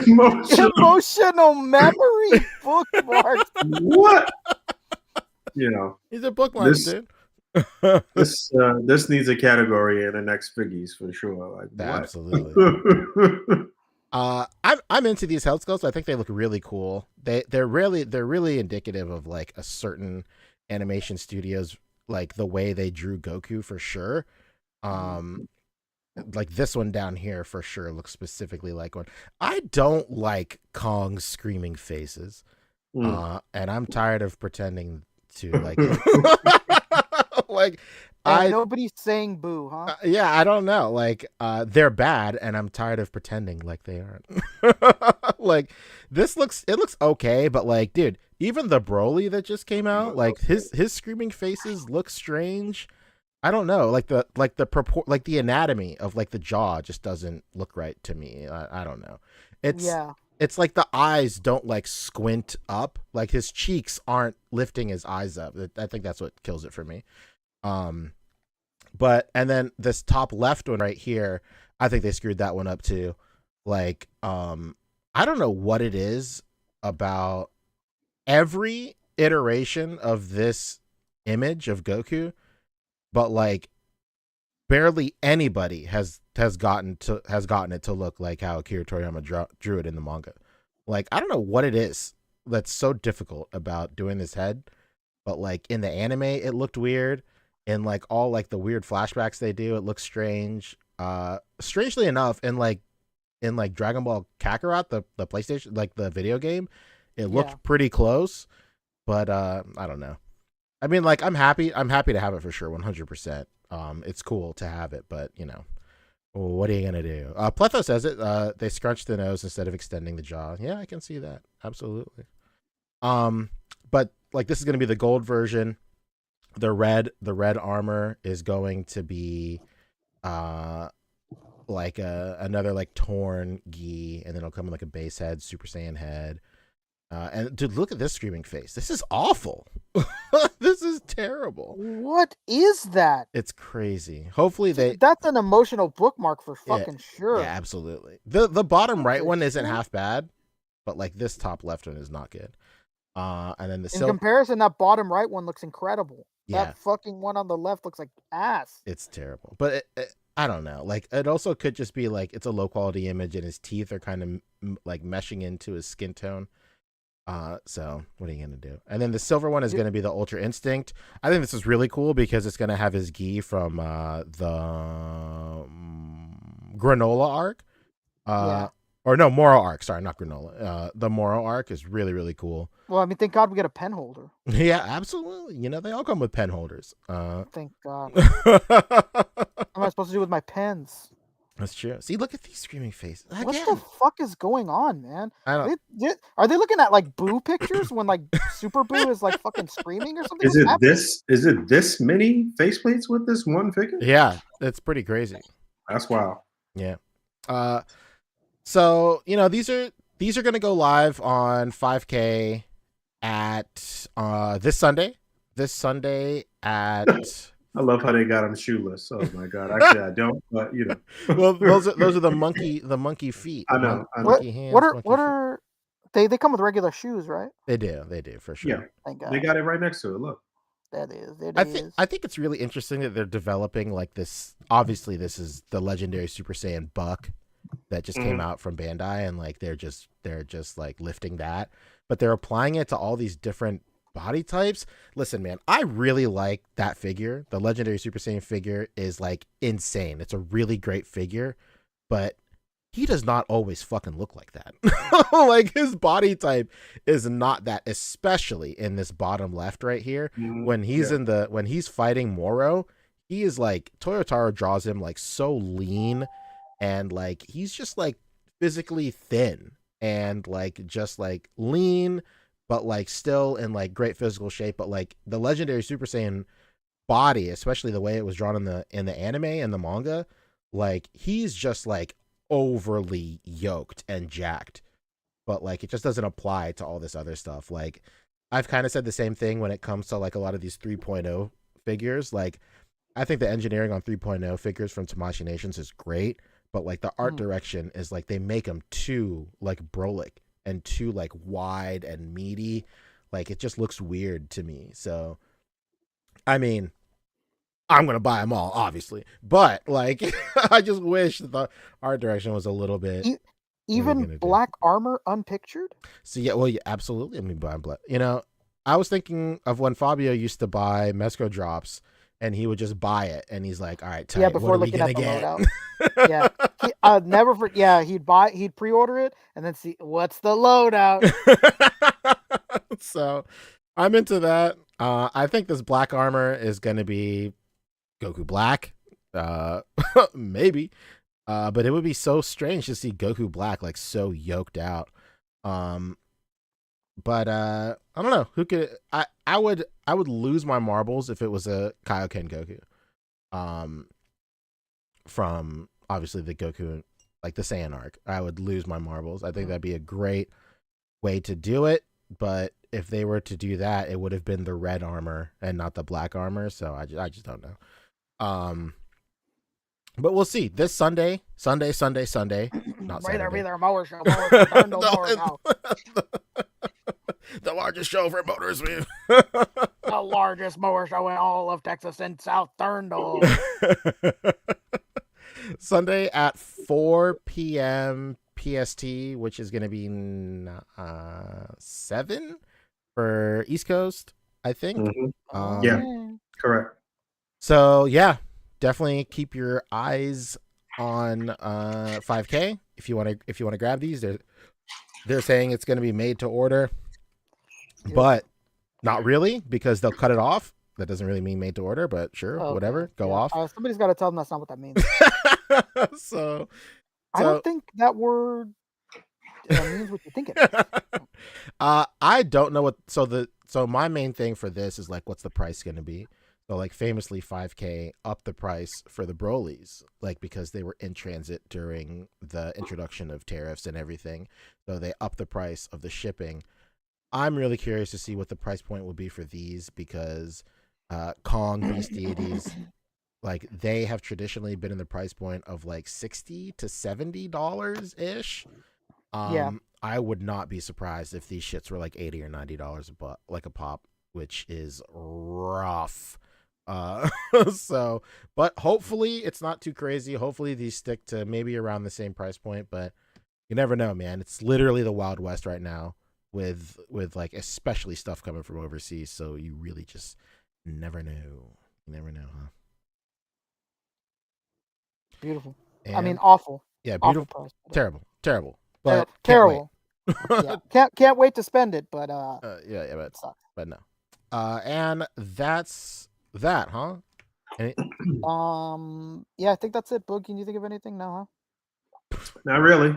Emotional memory bookmarks. What? You know, these are bookmarks, dude. This needs a category in the next Figgies for sure. Like, absolutely. I'm into these health sculpts. I think they look really cool. They're really indicative of like a certain animation studio's like the way they drew Goku for sure. Like this one down here for sure looks specifically like one. I don't like Kong's screaming faces. And I'm tired of pretending to like like nobody's saying boo, huh? Yeah, I don't know. Like they're bad and I'm tired of pretending like they aren't. Like it looks okay, but like dude, even the Broly that just came out, like his screaming faces look strange. I don't know, like the anatomy of like the jaw just doesn't look right to me. I don't know. It's like the eyes don't like squint up, like his cheeks aren't lifting his eyes up. I think that's what kills it for me. But and then this top left one right here, I think they screwed that one up too. Like I don't know what it is about every iteration of this image of Goku, but like barely anybody has gotten it to look like how Akira Toriyama drew it in the manga. Like I don't know what it is that's so difficult about doing this head, but like in the anime it looked weird. and like all like the weird flashbacks they do, it looks strange. Strangely enough, in like Dragon Ball Kakarot, the PlayStation, like the video game, it looked pretty close, but I don't know. I mean, like I'm happy to have it for sure, 100%. It's cool to have it, but you know, what are you gonna do? Pletho says it. They scrunched the nose instead of extending the jaw. Yeah, I can see that, absolutely. But like this is gonna be the gold version. The red armor is going to be like another like torn gi, and then it'll come in like a base head, Super Saiyan head. And dude, look at this screaming face. This is awful. This is terrible. What is that? It's crazy. Hopefully that's an emotional bookmark for fucking sure. Yeah, absolutely. The bottom right one isn't half bad, but like this top left one is not good. And then in comparison, that bottom right one looks incredible. Yeah. That fucking one on the left looks like ass. It's terrible. But I don't know. Like it also could just be like it's a low quality image and his teeth are kind of like meshing into his skin tone. So what are you gonna do? And then the silver one is gonna be the Ultra Instinct. I think this is really cool because it's gonna have his gi from the Granola arc. Or no, Moro arc. Sorry, not Granola. The Moro arc is really, really cool. Well, I mean, thank God we get a pen holder. Yeah, absolutely. You know, they all come with pen holders. Thank God. What am I supposed to do with my pens? That's true. See, look at these screaming faces. Again. What the fuck is going on, man? I don't... Are they looking at like Boo pictures when like Super Boo is like fucking screaming or something? Is it this many faceplates with this one figure? Yeah, it's pretty crazy. That's wild. Yeah. So, you know, these are going to go live on 5K at this Sunday. At I love how they got him shoeless. Oh my god! Actually, I don't. But you know, well, those are the monkey feet. I know. Monkey hands. What are they? They come with regular shoes, right? They do for sure. Yeah, thank God. They got it right next to it. Look, that is. I think it's really interesting that they're developing like this. Obviously, this is the legendary Super Saiyan Buck that just came out from Bandai, and like they're just like lifting that, but they're applying it to all these different body types. Listen, man, I really like that figure. The legendary Super Saiyan figure is like insane. It's a really great figure, but he does not always fucking look like that. Like his body type is not that, especially in this bottom left right here. When he's when he's fighting Moro, he is like, Toyotaro draws him like so lean, and like he's just like physically thin and like just like lean, but like still in like great physical shape. But like the legendary Super Saiyan body, especially the way it was drawn in the anime and the manga, like he's just like overly yoked and jacked, but like it just doesn't apply to all this other stuff. Like I've kind of said the same thing when it comes to like a lot of these 3.0 figures. Like I think the engineering on 3.0 figures from Tamashii Nations is great, but like the art direction is like they make them too like brolic and too like wide and meaty. Like it just looks weird to me. So I mean, I'm gonna buy them all, obviously, but like I just wish the art direction was a little bit even black armor unpictured. So yeah, well, yeah, absolutely. I mean, buy black. You know, I was thinking of when Fabio used to buy Mezco drops, and he would just buy it, and he's like, "All right, tight, before looking at the loadout." Yeah, he'd pre-order it and then see what's the loadout. So I'm into that. I think this black armor is going to be Goku Black, maybe, but it would be so strange to see Goku Black like so yoked out. But I don't know who could. I would lose my marbles if it was a Kaioken Goku, from obviously the Goku, like the Saiyan arc. I would lose my marbles. I think that'd be a great way to do it. But if they were to do that, it would have been the red armor and not the black armor. So I just don't know. But we'll see this Sunday. Not Saturday. Breather, mower show. Mower show. The largest show for motors. The largest mower show in all of Texas and South Thurndle. Sunday at 4 p.m. PST, which is going to be 7 for East Coast, I think. Yeah, correct. So yeah, definitely keep your eyes on 5K if you want to grab these. They're saying it's going to be made to order, but not really because they'll cut it off. That doesn't really mean made to order, but sure, whatever, go off. Somebody's got to tell them that's not what that means. so I don't think that word means what you think it means. I don't know what. So my main thing for this is like, what's the price going to be? So like famously 5K up the price for the Brolys, like because they were in transit during the introduction of tariffs and everything. So they upped the price of the shipping. I'm really curious to see what the price point will be for these because Kong Beast Deities, like they have traditionally been in the price point of like $60 to $70 ish. I would not be surprised if these shits were like $80 or $90 like a pop, which is rough. So, but hopefully it's not too crazy. Hopefully these stick to maybe around the same price point, but you never know, man. It's literally the Wild West right now with like especially stuff coming from overseas. So you really just never know. You never know, huh? Beautiful. And, I mean, awful. Yeah, beautiful. Awful price. Terrible. But terrible. Can't wait to spend it, but but no. And that's that, huh? Yeah, I think that's it. Boog, can you think of anything now, huh? Not really.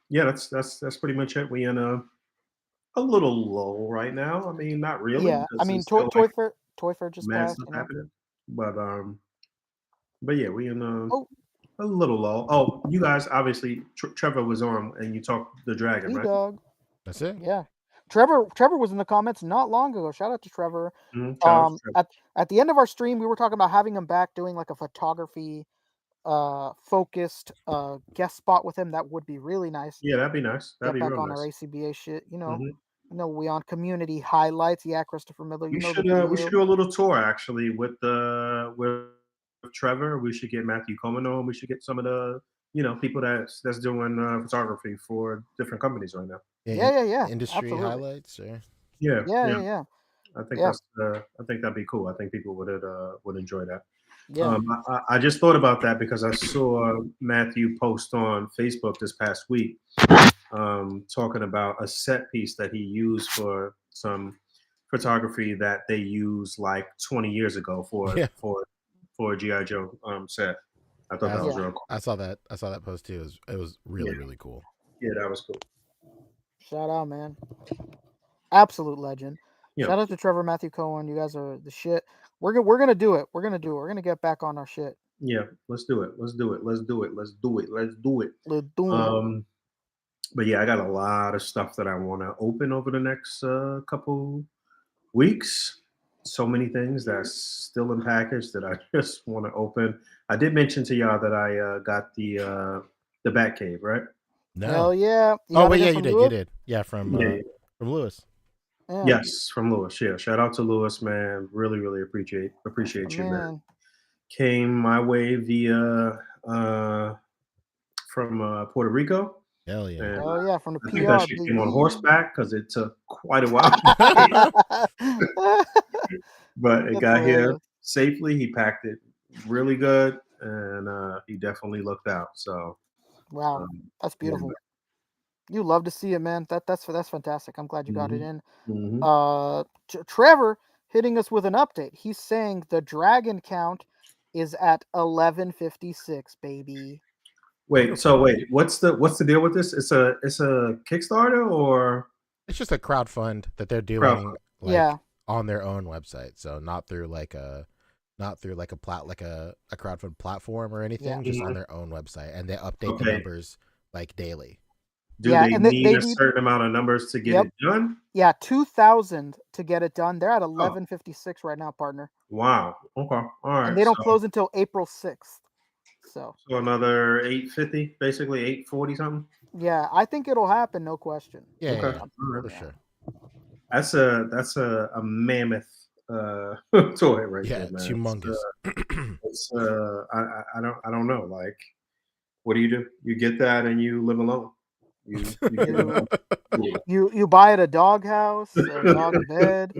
Yeah, that's pretty much it. We in a little low right now. I mean, not really. Yeah, I mean, Toy Fair just passed. Stuff happening. But yeah, we in a little low. Oh, you guys obviously Trevor was on, and you talked the dragon, right? Dog. That's it. Yeah. Trevor was in the comments not long ago. Shout out to Trevor. At the end of our stream, we were talking about having him back doing like a photography focused guest spot with him. That would be really nice. Yeah, that'd be nice. That'd be back real on nice. Our A.C.B.A. shit, you know. We on community highlights. Yeah, Christopher Miller. We should do a little tour actually with Trevor. We should get Matthew Coleman on. We should get some of the people that's doing photography for different companies right now. Yeah. Industry highlights, or yeah. I think I think that'd be cool. I think people would enjoy that. Yeah. I just thought about that because I saw Matthew post on Facebook this past week, talking about a set piece that he used for some photography that they used like 20 years ago for a G.I. Joe set. I thought that was real cool. I saw that post too. It was really really cool. Yeah, that was cool. Shout out, man. Absolute legend. Yeah. Shout out to Trevor, Matthew Cohen. You guys are the shit. We're gonna do it. We're gonna get back on our shit. Yeah, let's do it. But yeah, I got a lot of stuff that I want to open over the next couple weeks. So many things that's still in package that I just want to open. I did mention to y'all that I got the Batcave, right? No. Hell yeah. You did. Yeah, from Lewis. Yeah. Yes, from Lewis. Yeah, shout out to Lewis, man. Really, really appreciate you, man. Came my way via from Puerto Rico. Hell yeah. Hell yeah, from the I PR. think that shit came on horseback because it took quite a while. But it got here safely. He packed it really good, and he definitely looked out. So wow, that's beautiful. Yeah. You love to see it, man. That's fantastic. I'm glad you got it in. Trevor hitting us with an update. He's saying the dragon count is at 1156, baby. Wait, what's the deal with this? It's a Kickstarter, or it's just a crowdfund that they're doing on their own website. So not through like a crowdfund platform or anything, just on their own website, and they update the numbers like daily. Do they need a certain amount of numbers to get it done? Yeah, 2,000 to get it done. They're at 1156 right now, partner. Wow. Okay. All right. And they don't close until April 6th. So another 850, basically 840 something. Yeah, I think it'll happen, no question. Yeah, okay. For sure. That's a mammoth toy right there, man. It's humongous. I don't know. Like, what do? You get that and you live alone. You buy at a doghouse, a dog bed.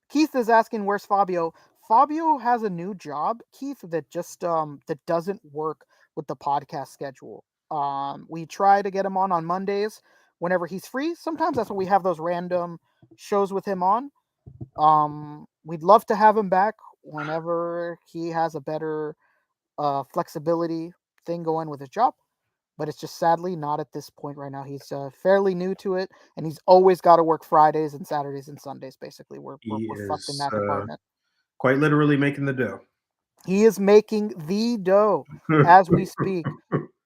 Keith is asking, where's Fabio? Fabio has a new job, Keith, that just that doesn't work with the podcast schedule. We try to get him on Mondays whenever he's free. Sometimes that's when we have those random shows with him on. We'd love to have him back whenever he has a better flexibility thing going with his job, but it's just sadly not at this point right now. He's fairly new to it, and he's always got to work Fridays and Saturdays and Sundays. Basically, we're fucked in that department. Quite literally making the dough. He is making the dough as we speak.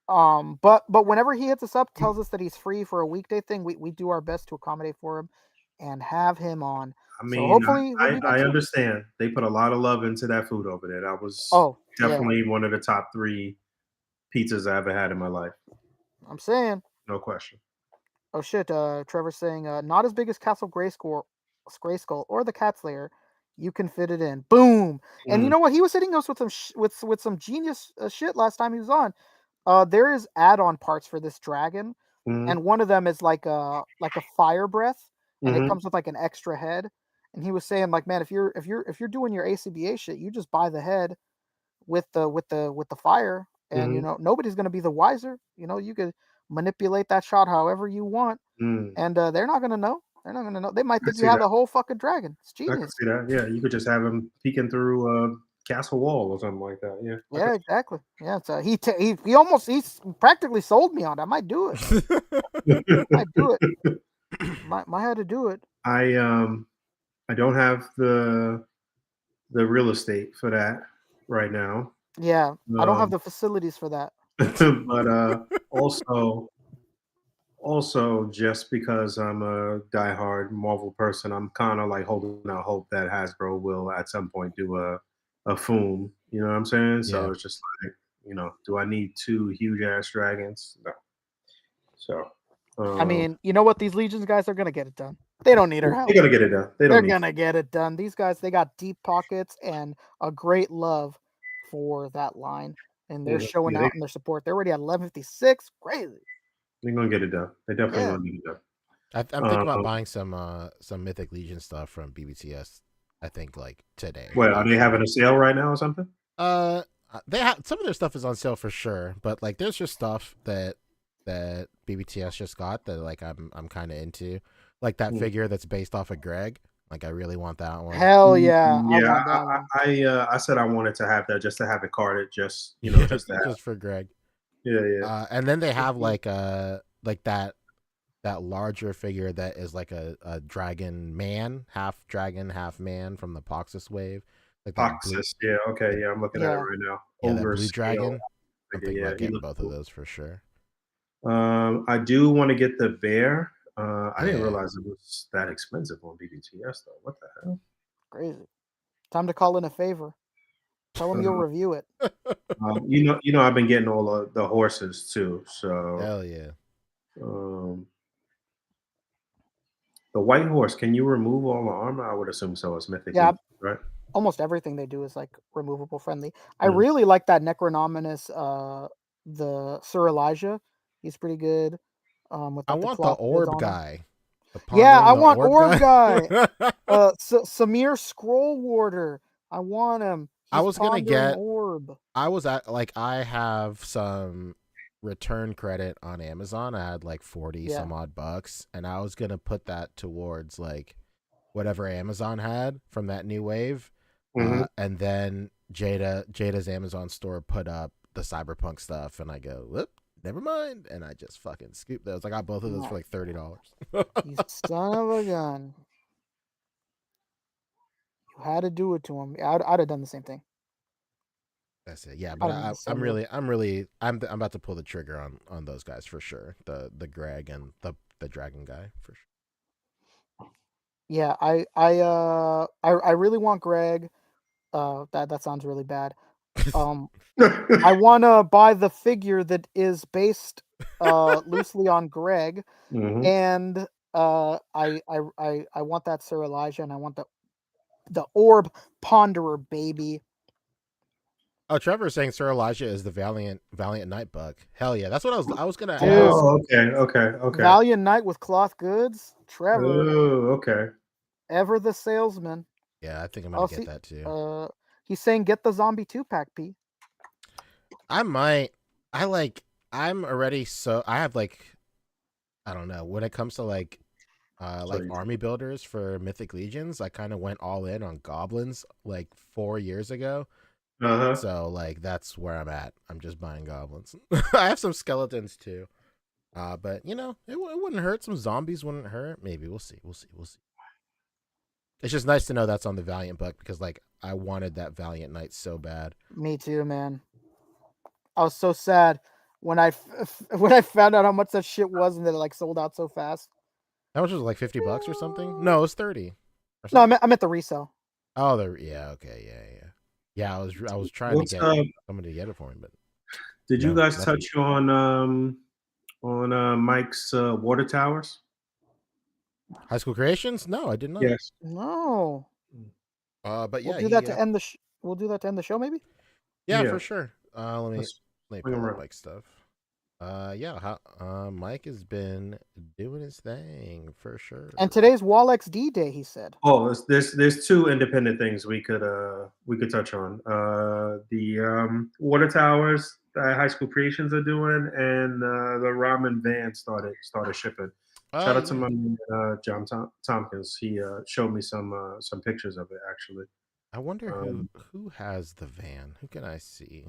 But whenever he hits us up, tells us that he's free for a weekday thing, we do our best to accommodate for him and have him on. I mean, so hopefully I understand. They put a lot of love into that food over there. That was definitely one of the top 3 pizzas I ever had in my life. I'm saying. No question. Oh shit, Trevor's saying, not as big as Castle Grayskull or the Cat Slayer. You can fit it in. Boom. And you know what? He was hitting us with some with some genius shit last time he was on. There is add-on parts for this dragon, and one of them is like a fire breath, and it comes with like an extra head. And he was saying, like, man, if you're doing your A.C.B.A. shit, you just buy the head with the fire, and you know nobody's gonna be the wiser. You know, you could manipulate that shot however you want, and they're not gonna know. They're not gonna know. They might think you have the whole fucking dragon. It's genius. I can see that. Yeah, you could just have him peeking through a castle wall or something like that. Yeah. Yeah, exactly. Yeah, so he practically sold me on it. I might do it. Might do it. Might have to do it. I don't have the real estate for that right now. Yeah, I don't have the facilities for that. But also, just because I'm a diehard Marvel person, I'm kind of like holding out hope that Hasbro will at some point do a Foom. You know what I'm saying? Yeah. So it's just like, you know, do I need 2 huge ass dragons? No. So. I mean, you know what? These Legions guys are gonna get it done. They don't need our help. They're gonna get it done. They're gonna get it done. These guys, they got deep pockets and a great love for that line, and they're showing out in their support. They're already at 1156. Crazy. They're gonna get it done. They definitely gonna get it done. I'm thinking about buying some Mythic Legion stuff from BBTS. I think like today. Wait, are they having a sale right now or something? They have some of their stuff is on sale for sure, but like there's just stuff that BBTS just got that like I'm kind of into, like that figure that's based off of Greg. Like I really want that one. Hell yeah! I said I wanted to have that just to have it carded, just you know, just for Greg. Yeah. And then they have like that larger figure that is like a dragon man, half dragon, half man from the Poxus wave. Like Poxus, yeah, okay, yeah, I'm looking at it right now. Yeah, that blue dragon. I think about getting both of those for sure. I do want to get the bear. I didn't realize it was that expensive on BBTS though. What the hell? Crazy. Time to call in a favor. Tell them you'll review it. You know, I've been getting all of the horses too. So hell yeah. The white horse, can you remove all the armor? I would assume so. It's Mythic, right? Almost everything they do is like removable friendly. I really like that Necronominus, the Sir Elijah. He's pretty good. With I want the orb guy. Yeah, I want orb guy. Samir Scroll Warder. I want him. I was gonna get orb. I have some return credit on Amazon. I had like 40 some odd bucks, and I was gonna put that towards like whatever Amazon had from that new wave. And then Jada's Amazon store put up the Cyberpunk stuff, and I go, whoop, never mind, and I just fucking scooped those. I got both of those for like $30. You son of a gun! You had to do it to him. I'd have done the same thing. That's it. Yeah, but I'm about to pull the trigger on those guys for sure. The Greg and the dragon guy for sure. Yeah, I really want Greg. That sounds really bad. I want to buy the figure that is based loosely on Greg, and I want that Sir Elijah, and I want the orb ponderer, baby. Oh, Trevor's saying Sir Elijah is the Valiant Nightbug. Hell yeah, that's what I was gonna ask. Oh, okay. Valiant Knight with cloth goods, Trevor. Oh, okay. Ever the salesman. Yeah, I think I'm gonna get that too. He's saying get the Zombie 2-pack, P. I might. I'm already so. I have like, I don't know. When it comes to like army builders for Mythic Legions, I kind of went all in on goblins like 4 years ago. So like that's where I'm at. I'm just buying goblins. I have some skeletons too. But you know, it wouldn't hurt. Some zombies wouldn't hurt. Maybe we'll see. It's just nice to know that's on the Valiant book because like I wanted that Valiant Knight so bad. Me too, man. I was so sad when I found out how much that shit was and that it like sold out so fast. How much was it, like $50 or something? No, it was 30. No, I meant the resale. Oh, okay, yeah. I was trying to get somebody to get it for me, but did you guys touch on Mike's water towers? High School Creations? No, I did not. Yes. No. But yeah, we'll do that to end the. We'll do that to end the show, maybe. Yeah, for sure. Let me pull up Mike's stuff. Mike has been doing his thing for sure. And today's Wall XD day, he said. Oh, there's two independent things we could touch on. The water towers that High School Creations are doing, and the ramen van started shipping. Shout out to my man, John Tompkins. He showed me some pictures of it actually. I wonder who has the van. Who can I see?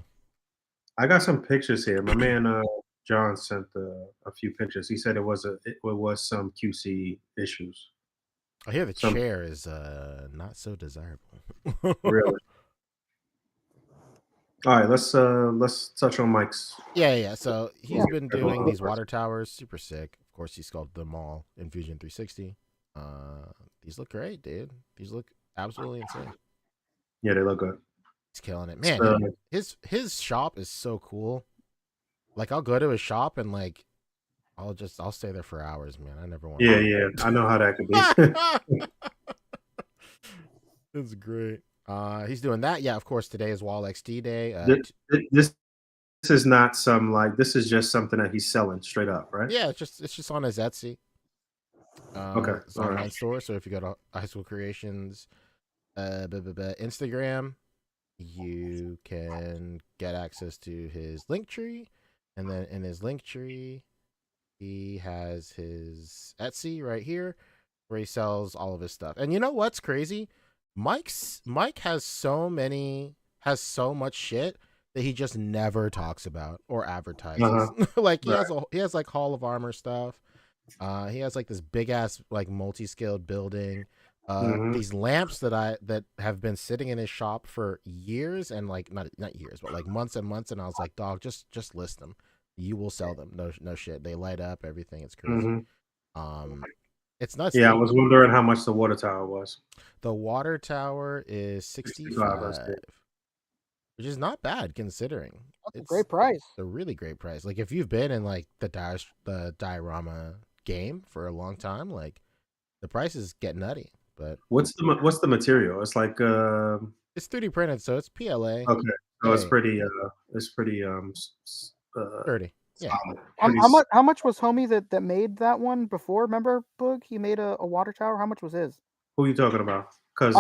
I got some pictures here. My man John sent a few pictures. He said it was some QC issues. I hear the chair is not so desirable. Really? All right, let's touch on Mike's. Yeah. So he's been doing these water towers, super sick. Of course, he sculpted them all in Fusion 360. These look great, dude. These look absolutely insane. Yeah, they look good. He's killing it, man. His shop is so cool. Like, I'll go to his shop and like, I'll stay there for hours, man. I never want. Yeah. I know how that could be. It's great. He's doing that. Yeah, of course. Today is Wall XD day. This is not this is just something that he's selling straight up, right? Yeah, it's just on his Etsy. Okay, it's an online store. So if you go to High School Creations, Instagram, you can get access to his link tree, and then in his link tree, he has his Etsy right here, where he sells all of his stuff. And you know what's crazy? Mike has so much shit that he just never talks about or advertises. Like he has like Hall of Armor stuff. He has like this big ass like multi-scaled building. These lamps that have been sitting in his shop for years, and like not years, but like months and months. And I was like, dog, just list them. You will sell them. No shit. They light up everything. It's crazy. It's nuts. Yeah, I was wondering how much the water tower was. The water tower is 65, which is not bad considering. That's a great price. A really great price. Like if you've been in like the Diorama game for a long time, like the prices get nutty. But what's the material? It's like it's 3D printed, so it's PLA. Okay, so it's pretty sturdy. Yeah. How much was homie that made that one before? Remember, Boog? He made a water tower. How much was his? Who are you talking about? Because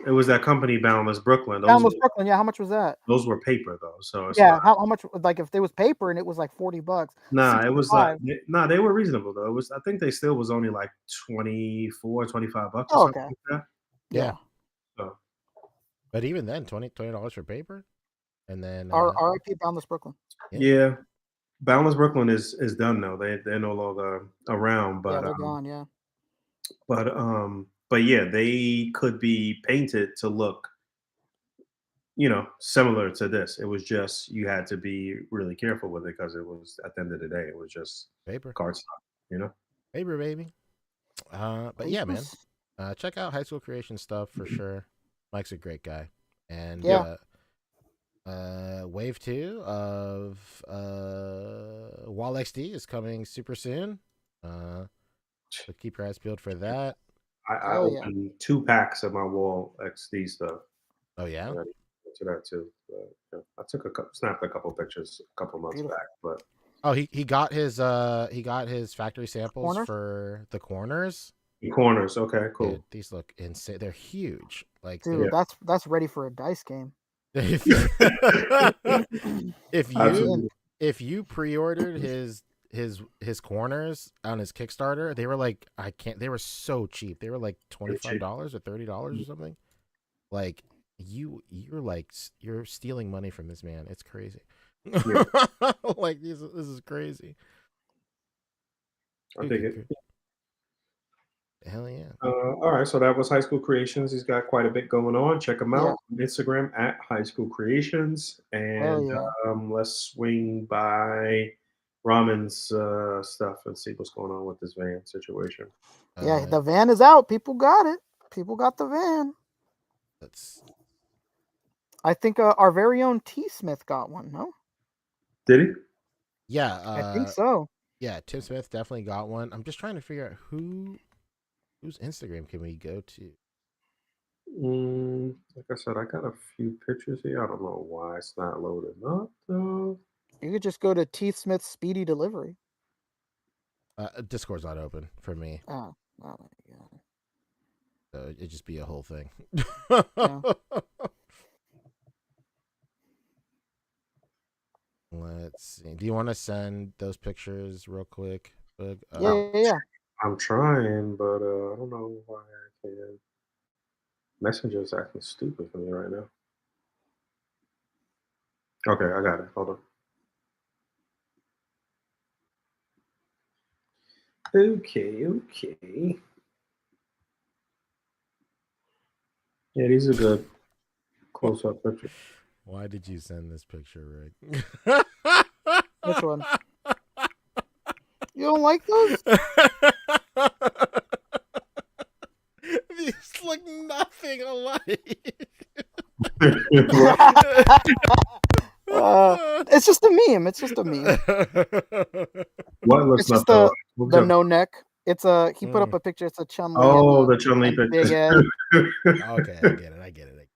it was that company Boundless Brooklyn. Boundless Brooklyn. Yeah. How much was that? Those were paper though. So it's how much? Like if there was paper and it was like $40. Nah, it was like they were reasonable though. It was, I think they still was only like $25 or something like that. Yeah. So, but even then, $20 for paper, and then RIP Boundless Brooklyn. Yeah. Boundless Brooklyn is done now. They're no longer around, but they're gone. Yeah. But yeah, they could be painted to look, similar to this. It was just you had to be really careful with it because it was at the end of the day, it was just paper, cardstock, paper, baby. But yeah, man, check out High School Creation stuff for sure. Mike's a great guy, and Wave 2 of Wall XD is coming super soon. So keep your eyes peeled for that. I opened 2 packs of my Wall XD stuff. Oh yeah, to that too. But, I snapped a couple pictures a couple months back, but he got his factory samples for the corners. Corners. Okay, cool. Dude, these look insane. They're huge. Like, dude, that's ready for a dice game. if you pre-ordered his corners on his Kickstarter, they were like, they were so cheap. They were like $25 or $30 or something. Like, you're stealing money from this man. It's crazy. Yeah. Like, this is crazy. I dig it. Hell yeah. All right, so that was High School Creations. He's got quite a bit going on. Check him out on Instagram at High School Creations. And let's swing by Ramen's stuff and see what's going on with this van situation. Yeah, the van is out. People got it. People got the van. I think our very own T. Smith got one, no? Did he? Yeah. I think so. Yeah, Tim Smith definitely got one. I'm just trying to figure out whose Instagram can we go to? Like I said, I got a few pictures here. I don't know why it's not loading up, though. You could just go to T. Smith's Speedy Delivery. Discord's not open for me. Oh my god. So it'd just be a whole thing. Yeah. Let's see. Do you want to send those pictures real quick? Yeah. I'm trying, but I don't know why I can't. Messenger's acting stupid for me right now. Okay, I got it. Hold on. Okay. Yeah, these are good close-up pictures. Why did you send this picture, Rick? Which one? You don't like those? These look nothing alike. It's just a meme. It's just a meme. What looks it's just the no neck. It's he put up a picture. It's a Chun-Li. Oh, the Chun-Li picture. Big head. Okay, I get it.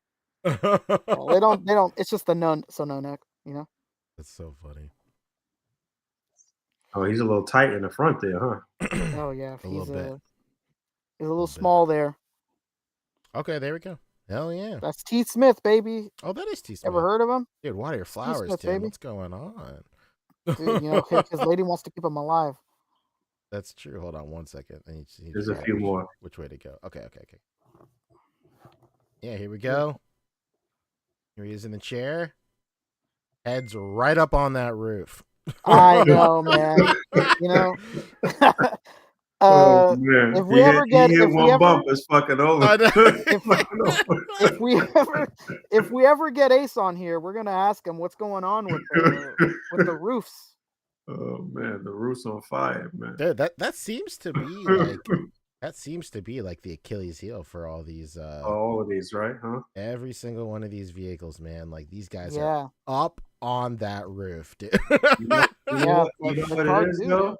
They don't. It's just the no neck. You know. That's so funny. Oh, he's a little tight in the front there, huh? Oh yeah, he's a little small there. Okay, there we go. Hell yeah. That's T. Smith, baby. Oh, that is T. Smith. Ever heard of him? Dude, what are your flowers, Smith, Tim? baby. What's going on? Dude, you know, his lady wants to keep him alive. That's true. Hold on one second. There's a few more. Which way to go? Okay. Yeah, here we go. Here he is in the chair. Head's right up on that roof. I know, man. You know. If we ever get if we ever get Ace on here, we're gonna ask him what's going on with the roofs. Oh man, the roof's on fire, man. Dude, that seems to be like the Achilles heel for all these all of these, right? Huh? Every single one of these vehicles, man. Like, these guys are up on that roof, dude. You know what it is, though?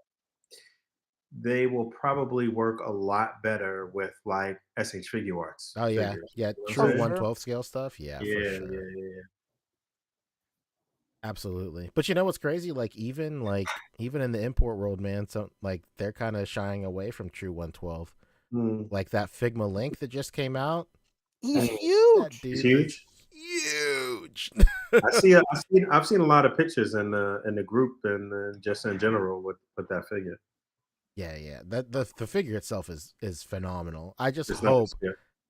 They will probably work a lot better with like SH Figuarts. Oh yeah, figures. yeah, true 1/12 scale stuff. Yeah, yeah, for sure. Yeah. Absolutely. But you know what's crazy? Like even in the import world, man, so like they're kind of shying away from true 1/12. Like that Figma Link that just came out. He's huge. He's huge. Huge. I've seen a lot of pictures in the group and just in general with that figure. Yeah. The figure itself is phenomenal. I just hope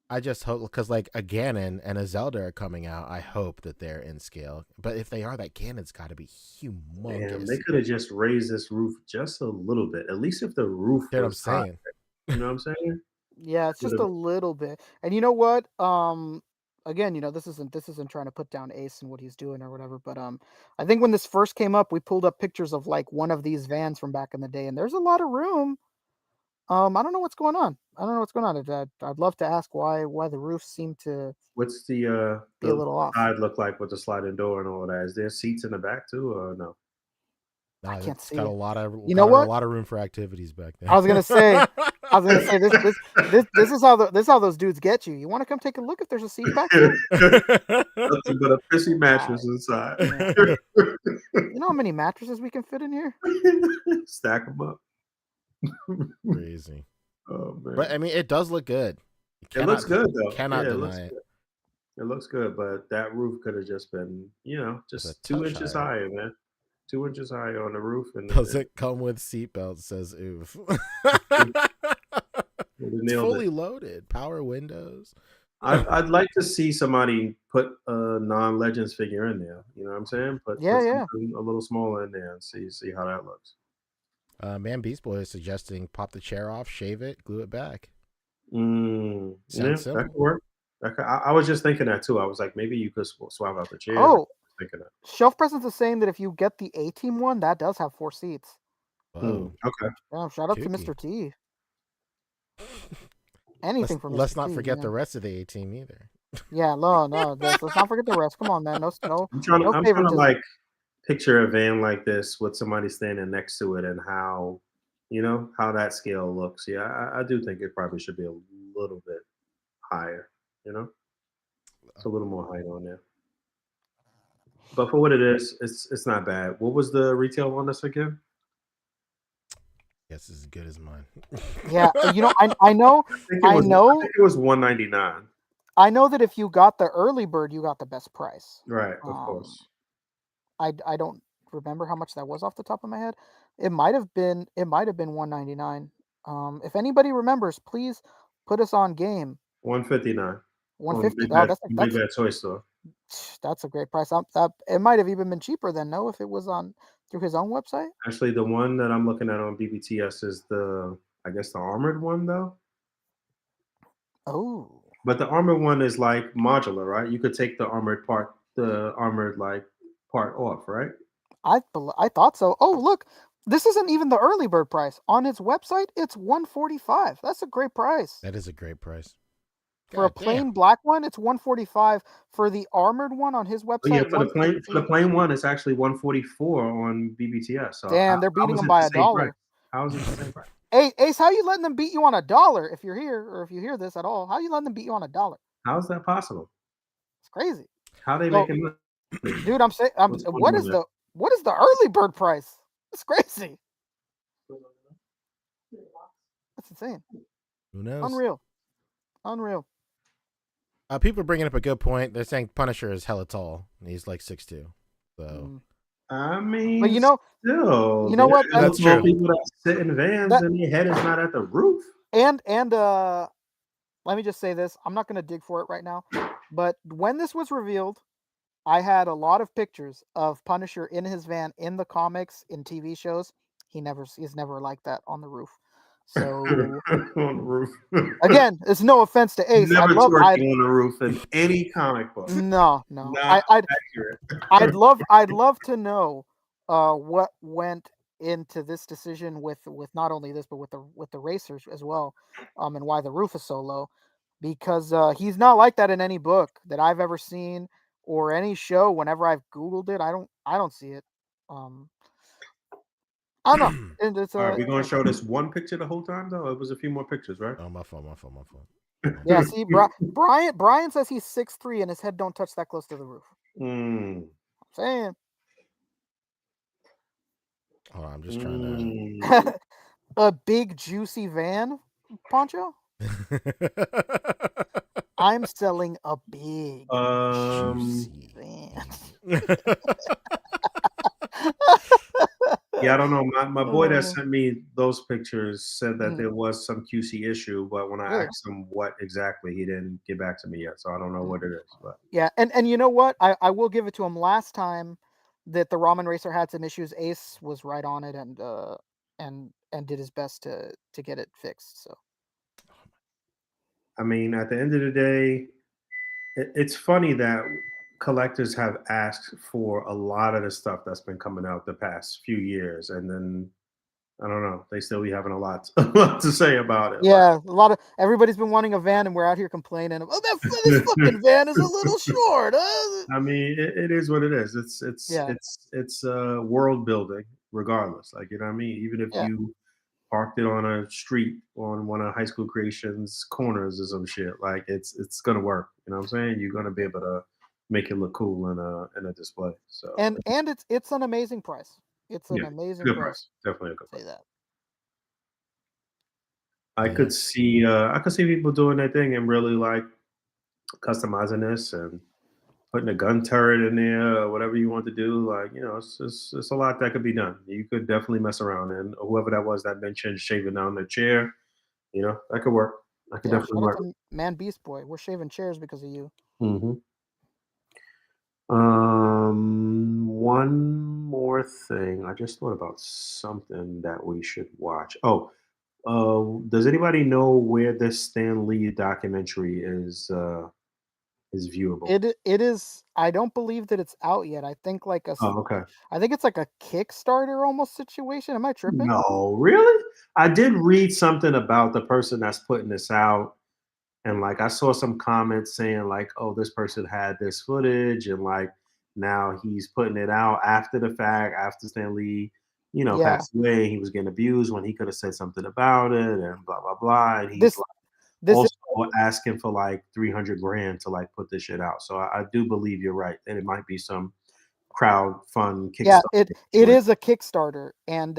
because like a Ganon and a Zelda are coming out. I hope that they're in scale. But if they are, that Ganon's got to be humongous. Damn, they could have just raised this roof just a little bit. At least if the roof was high. You know what I'm saying? Yeah, it's just a little bit. And you know what? Again, you know, this isn't trying to put down Ace and what he's doing or whatever, but I think when this first came up, we pulled up pictures of like one of these vans from back in the day, and there's a lot of room. I don't know what's going on. I'd love to ask why the roofs seem to what's be a little off. Side look like with the sliding door and all that. Is there seats in the back too, or no? No, I can't see. Got it. a lot of you know what? A lot of room for activities back there. I was gonna say this is how those dudes get you. You want to come take a look if there's a seat back there? Nothing but a pissy mattress inside. You know how many mattresses we can fit in here? Stack them up. Crazy. Oh man. But I mean, it does look good. It looks good though. Cannot yeah, deny it. It looks good, but that roof could have just been, just 2 inches higher, man. 2 inches higher on the roof. And does it come with seatbelts? Says oof. It's fully loaded. Power windows. I'd like to see somebody put a non-Legends figure in there. You know what I'm saying? Put something a little smaller in there and see how that looks. Man, Beast Boy is suggesting pop the chair off, shave it, glue it back. Sounds simple. That could work. I was just thinking that too. I was like, maybe you could swap out the chair. Oh, Shelf Presence is saying that if you get the A-Team one, that does have 4 seats. Oh, okay. Yeah, shout out to Mr. T. Anything from Mr. Let's not T, forget the rest of the A-Team either. Yeah, no. Let's not forget the rest. Come on, man. No. I'm trying to like picture a van like this with somebody standing next to it and how, how that scale looks. Yeah, I do think it probably should be a little bit higher. It's a little more height on there. But for what it is, it's not bad. What was the retail on this again? Yes, as good as mine. Yeah, I know. I think it was $199. I know that if you got the early bird, you got the best price. Right, of course. I don't remember how much that was off the top of my head. It might have been $199. If anybody remembers, please put us on game. $159. $150. That's Big Bad Toy Store. That's a great price. It might have even been cheaper than if it was on through his own website. Actually, the one that I'm looking at on BBTS is the armored one though. Oh. But the armored one is like modular, right? You could take the armored part off, right? I thought so. Oh, look, this isn't even the early bird price. On his website, it's $145. That's a great price. That is a great price. For a plain black one, it's $145. For the armored one on his website, for the plain one, it's actually $144 on BBTS. So damn, they're beating them by $1. How is it the same price? Hey, Ace, how you letting them beat you on $1 if you're here or if you hear this at all? How you letting them beat you on $1? How is that possible? It's crazy. How they making money? Dude, I'm saying, what is the early bird price? It's crazy. That's insane. Who knows? Unreal. People are bringing up a good point. They're saying Punisher is hella tall. And he's like 6'2". So I mean, but still, what? That's true. People that sit in vans and their head is not at the roof. And let me just say this. I'm not going to dig for it right now. But when this was revealed, I had a lot of pictures of Punisher in his van in the comics, in TV shows. He's never like that on the roof. So on the roof. Again, it's no offense to Ace. Never twerking on the roof in any comic book. No. Not accurate. I'd love to know what went into this decision with not only this but with the racers as well, and why the roof is so low, because he's not like that in any book that I've ever seen or any show. Whenever I've Googled it, I don't see it. I don't know. And it's, all right, we're going to show this one picture the whole time, though? It was a few more pictures, right? Oh, my phone. Yeah, see, Brian says he's 6'3" and his head don't touch that close to the roof. I'm saying. Oh, I'm just trying to... A big, juicy van, Poncho? I'm selling a big, juicy van. Yeah, I don't know. My boy that sent me those pictures said that there was some QC issue, but when I asked him what exactly, he didn't get back to me yet. So I don't know what it is. But yeah, and you know what? I will give it to him. Last time that the Ramen Racer had some issues, Ace was right on it and did his best to get it fixed. So I mean, at the end of the day, it's funny that collectors have asked for a lot of the stuff that's been coming out the past few years, and then I don't know, they still be having a lot to say about it. Yeah, everybody's been wanting a van, and we're out here complaining. Oh, this fucking van is a little short. I mean, it is what it is. It's world building, regardless. Like, you know what I mean? Even if you parked it on a street on one of High School Creations corners or some shit, like it's gonna work. You know what I'm saying? You're gonna be able to make it look cool in a display. So and it's an amazing price. It's an amazing good price. Definitely a good price. Say that. I could see people doing their thing and really like customizing this and putting a gun turret in there or whatever you want to do. Like, it's a lot that could be done. You could definitely mess around, and whoever that was that mentioned shaving down the chair, that could work. That could definitely shout out work. to Man Beast Boy. We're shaving chairs because of you. Mm-hmm. One more thing. I just thought about something that we should watch. Oh, does anybody know where this Stan Lee documentary is viewable? It is. I don't believe that it's out yet. I think Oh, okay. I think it's like a Kickstarter almost situation. Am I tripping? No, really? I did read something about the person that's putting this out, and like I saw some comments saying like, "Oh, this person had this footage, and like now he's putting it out after the fact, after Stan Lee, Yeah. passed away. He was getting abused when he could have said something about it, and blah blah blah." And he's This like is also asking for like 300 grand to like put this shit out. So I do believe you're right, and it might be some crowd fund yeah. Kickstarter. It is a Kickstarter, and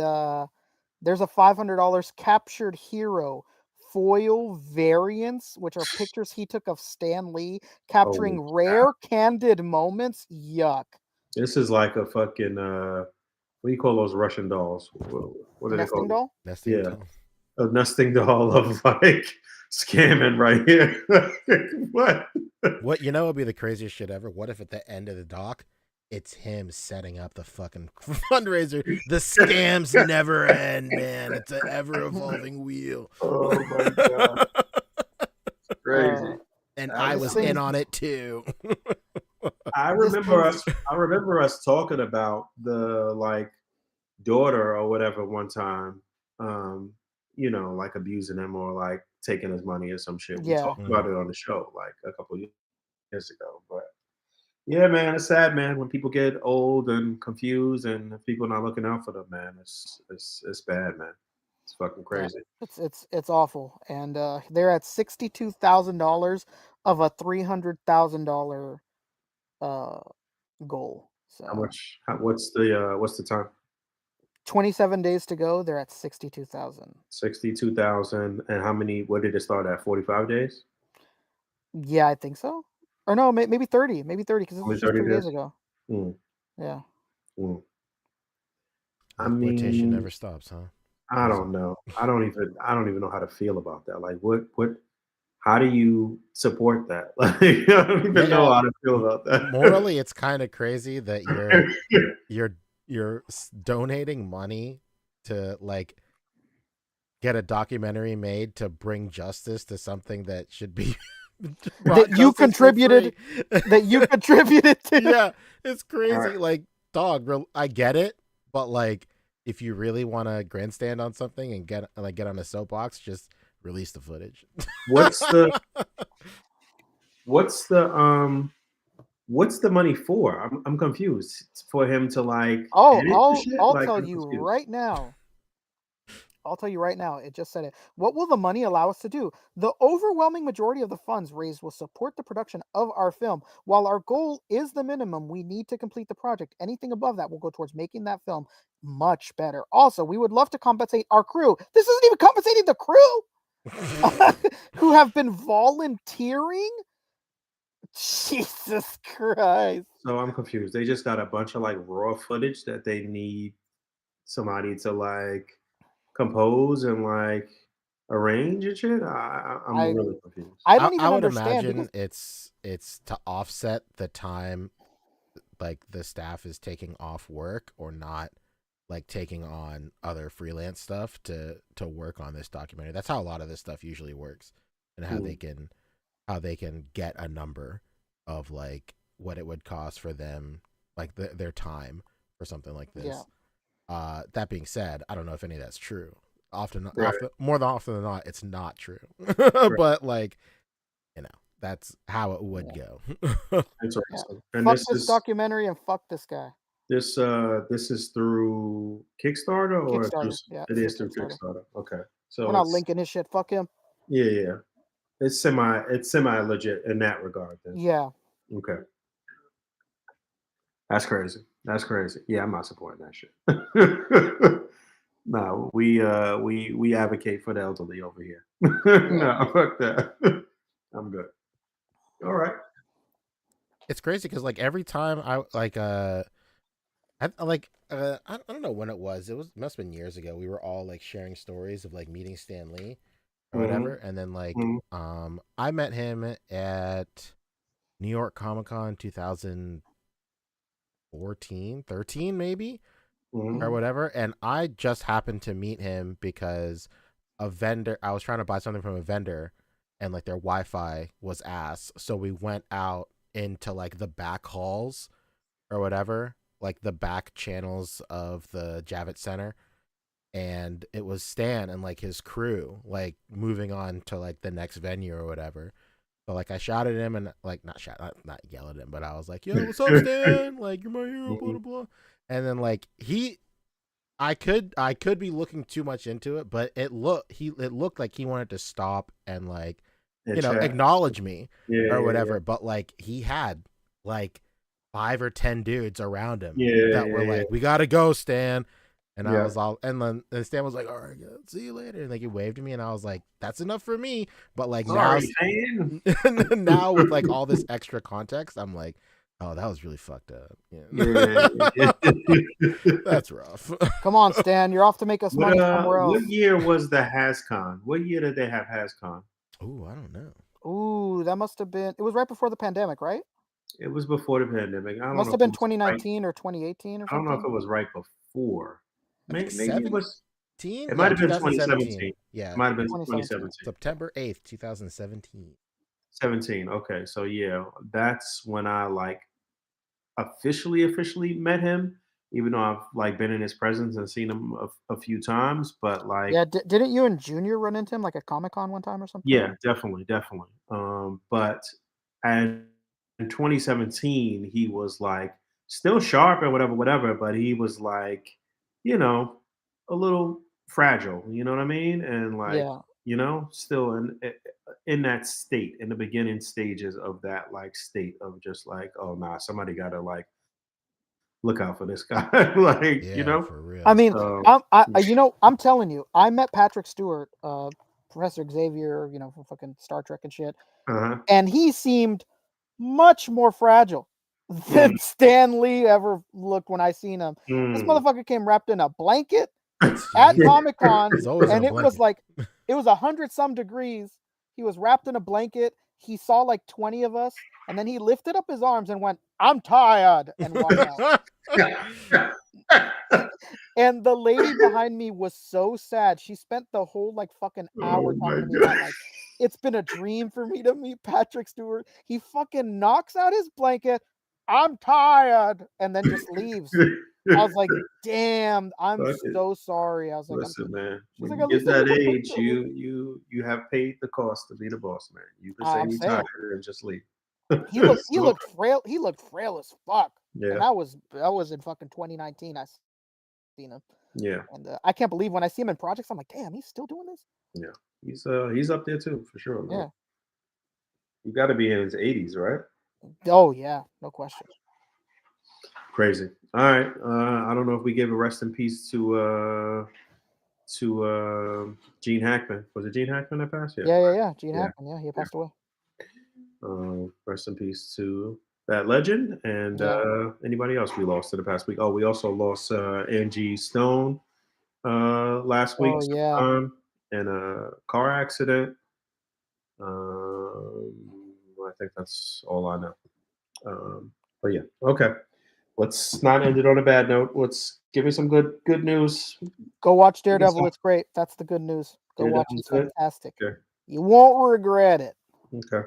there's a $500 captured hero foil variants, which are pictures he took of Stan Lee capturing rare candid moments. Yuck. This is like a fucking what do you call those Russian dolls? What are they Nesting called? doll? Nesting Yeah, doll. a nesting doll of like scamming right here. What? What would be the craziest shit ever? What if at the end of the doc, it's him setting up the fucking fundraiser? The scams never end, man. It's an ever evolving wheel. Oh my god, crazy. And I was in on it too. I remember us talking about the like daughter or whatever one time. Like abusing him or like taking his money or some shit. We Yeah. talked about it on the show like a couple years ago. But yeah, man, it's sad, man, when people get old and confused and people not looking out for them, man. It's bad, man. It's fucking crazy. Yeah, it's awful, and they're at $62,000 of a $300,000 goal. So How much? What's the time? 27 days to go. They're at 62,000. 62,000. And how many? What did it start at? 45 days. Yeah, I think so. Or no, maybe 30. Maybe 30 because this Only was just 30 3 days days? ago. Yeah. I Exploitation mean, never stops, huh? I don't know. I don't even know how to feel about that. Like, how do you support that? Like, I don't even know how to feel about that. Morally, it's kind of crazy that you're donating money to like get a documentary made to bring justice to something that should be that you contributed to. Yeah, it's crazy. Right. Like, dog, I get it, but like, if you really want to grandstand on something and get on a soapbox, just release the footage. What's the money for? I'm confused. It's for him to like. I'll tell you right now. I'll tell you right now, it just said it. What will the money allow us to do? The overwhelming majority of the funds raised will support the production of our film. While our goal is the minimum, we need to complete the project. Anything above that will go towards making that film much better. Also, we would love to compensate our crew. This isn't even compensating the crew who have been volunteering. Jesus Christ. So I'm confused. They just got a bunch of like raw footage that they need somebody to like compose and like arrange and shit. I'm really confused. I don't even I would understand imagine it's to offset the time like the staff is taking off work or not like taking on other freelance stuff to work on this documentary. That's how a lot of this stuff usually works, and how they can get a number of like what it would cost for them, like their time for something like this. Yeah. That being said, I don't know if any of that's true. Right. More often than not, it's not true. But like, that's how it would go. Interesting. And fuck this documentary and fuck this guy. This is through Kickstarter or it is through Kickstarter. Okay, so we're not linking his shit. Fuck him. Yeah. It's semi legit in that regard. Then. Yeah. Okay. That's crazy. Yeah, I'm not supporting that shit. No, we advocate for the elderly over here. No, fuck that. I'm good. All right. It's crazy because like every time I I don't know when it was. It must have been years ago. We were all like sharing stories of like meeting Stan Lee or whatever, and then like I met him at New York Comic Con 2014, 13 maybe, or whatever, and I just happened to meet him because a vendor. I was trying to buy something from a vendor, and like their Wi-Fi was ass, so we went out into like the back halls or whatever, like the back channels of the Javits Center, and it was Stan and like his crew like moving on to like the next venue or whatever. So like I shouted him and like not yell at him, but I was like, "Yo, what's up, Stan? Like you're my hero, blah blah blah." And then like I could be looking too much into it, but it looked like he wanted to stop and like acknowledge me or whatever. Yeah. But like he had like 5 or 10 dudes around him that were like, "We gotta go, Stan." And I was all, and then Stan was like, "All right, see you later." And like he waved to me, and I was like, "That's enough for me." But like now with like all this extra context, I'm like, "Oh, that was really fucked up." Yeah. That's rough. Come on, Stan, you're off to make us money somewhere else. What year was the HasCon? What year did they have HasCon? Ooh, I don't know. Ooh, that must have been. It was right before the pandemic, right? It was before the pandemic. I don't must know have been 2019 or 2018 or something. I don't know if it was right before. Maybe it was. It might have been 2017. Yeah, it might have been 2017. September 8th, 2017. 17. Okay, so yeah, that's when I like officially met him. Even though I've like been in his presence and seen him a few times, but like didn't you and Junior run into him like at Comic-Con one time or something? Yeah, definitely. But and in 2017, he was like still sharp and whatever, but he was like, a little fragile, you know what I mean? And like, still in that state, in the beginning stages of that like state of just like, oh nah, somebody gotta like look out for this guy. Like, for real. I mean, I'm telling you, I met Patrick Stewart, Professor Xavier, from fucking Star Trek and shit. And he seemed much more fragile than Stan Lee ever looked when I seen him. This motherfucker came wrapped in a blanket at Comic-Con, and it was like, it was 100-some degrees. He was wrapped in a blanket. He saw like 20 of us, and then he lifted up his arms and went, "I'm tired," and walked out. And the lady behind me was so sad. She spent the whole like fucking hour talking to me about like, it's been a dream for me to meet Patrick Stewart. He fucking knocks out his blanket, "I'm tired," and then just leaves. I was like, "Damn, I'm so sorry." I was like, "Listen, man, when you get that age, you have paid the cost to be the boss, man. You can say you're tired and just leave." He looked frail. He looked frail as fuck. Yeah, and that was in fucking 2019. I seen him. Yeah, and I can't believe when I see him in projects, I'm like, "Damn, he's still doing this." Yeah, he's up there too for sure. Yeah, you got to be in his 80s, right? Oh yeah, no question. Crazy. All right. I don't know if we gave a rest in peace to Gene Hackman. Was it Gene Hackman that passed? Yeah. Gene Hackman. Yeah, he passed away. Rest in peace to that legend and anybody else we lost in the past week. Oh, we also lost Angie Stone last week in a car accident. I think that's all I know. But yeah, okay. Let's not end it on a bad note. Let's give me some good news. Go watch Daredevil. It's great. That's the good news. Go watch it. It's fantastic. Okay. You won't regret it. Okay.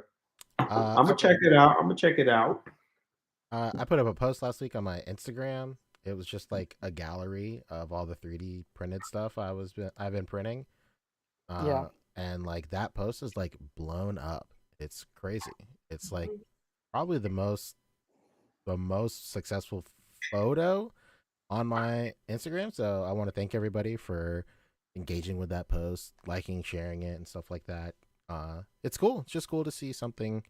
I'm gonna check it out. I put up a post last week on my Instagram. It was just like a gallery of all the 3D printed stuff I've been printing. And like that post is like blown up. It's crazy. It's like probably the most successful photo on my Instagram. So I want to thank everybody for engaging with that post, liking, sharing it, and stuff like that. It's cool. It's just cool to see something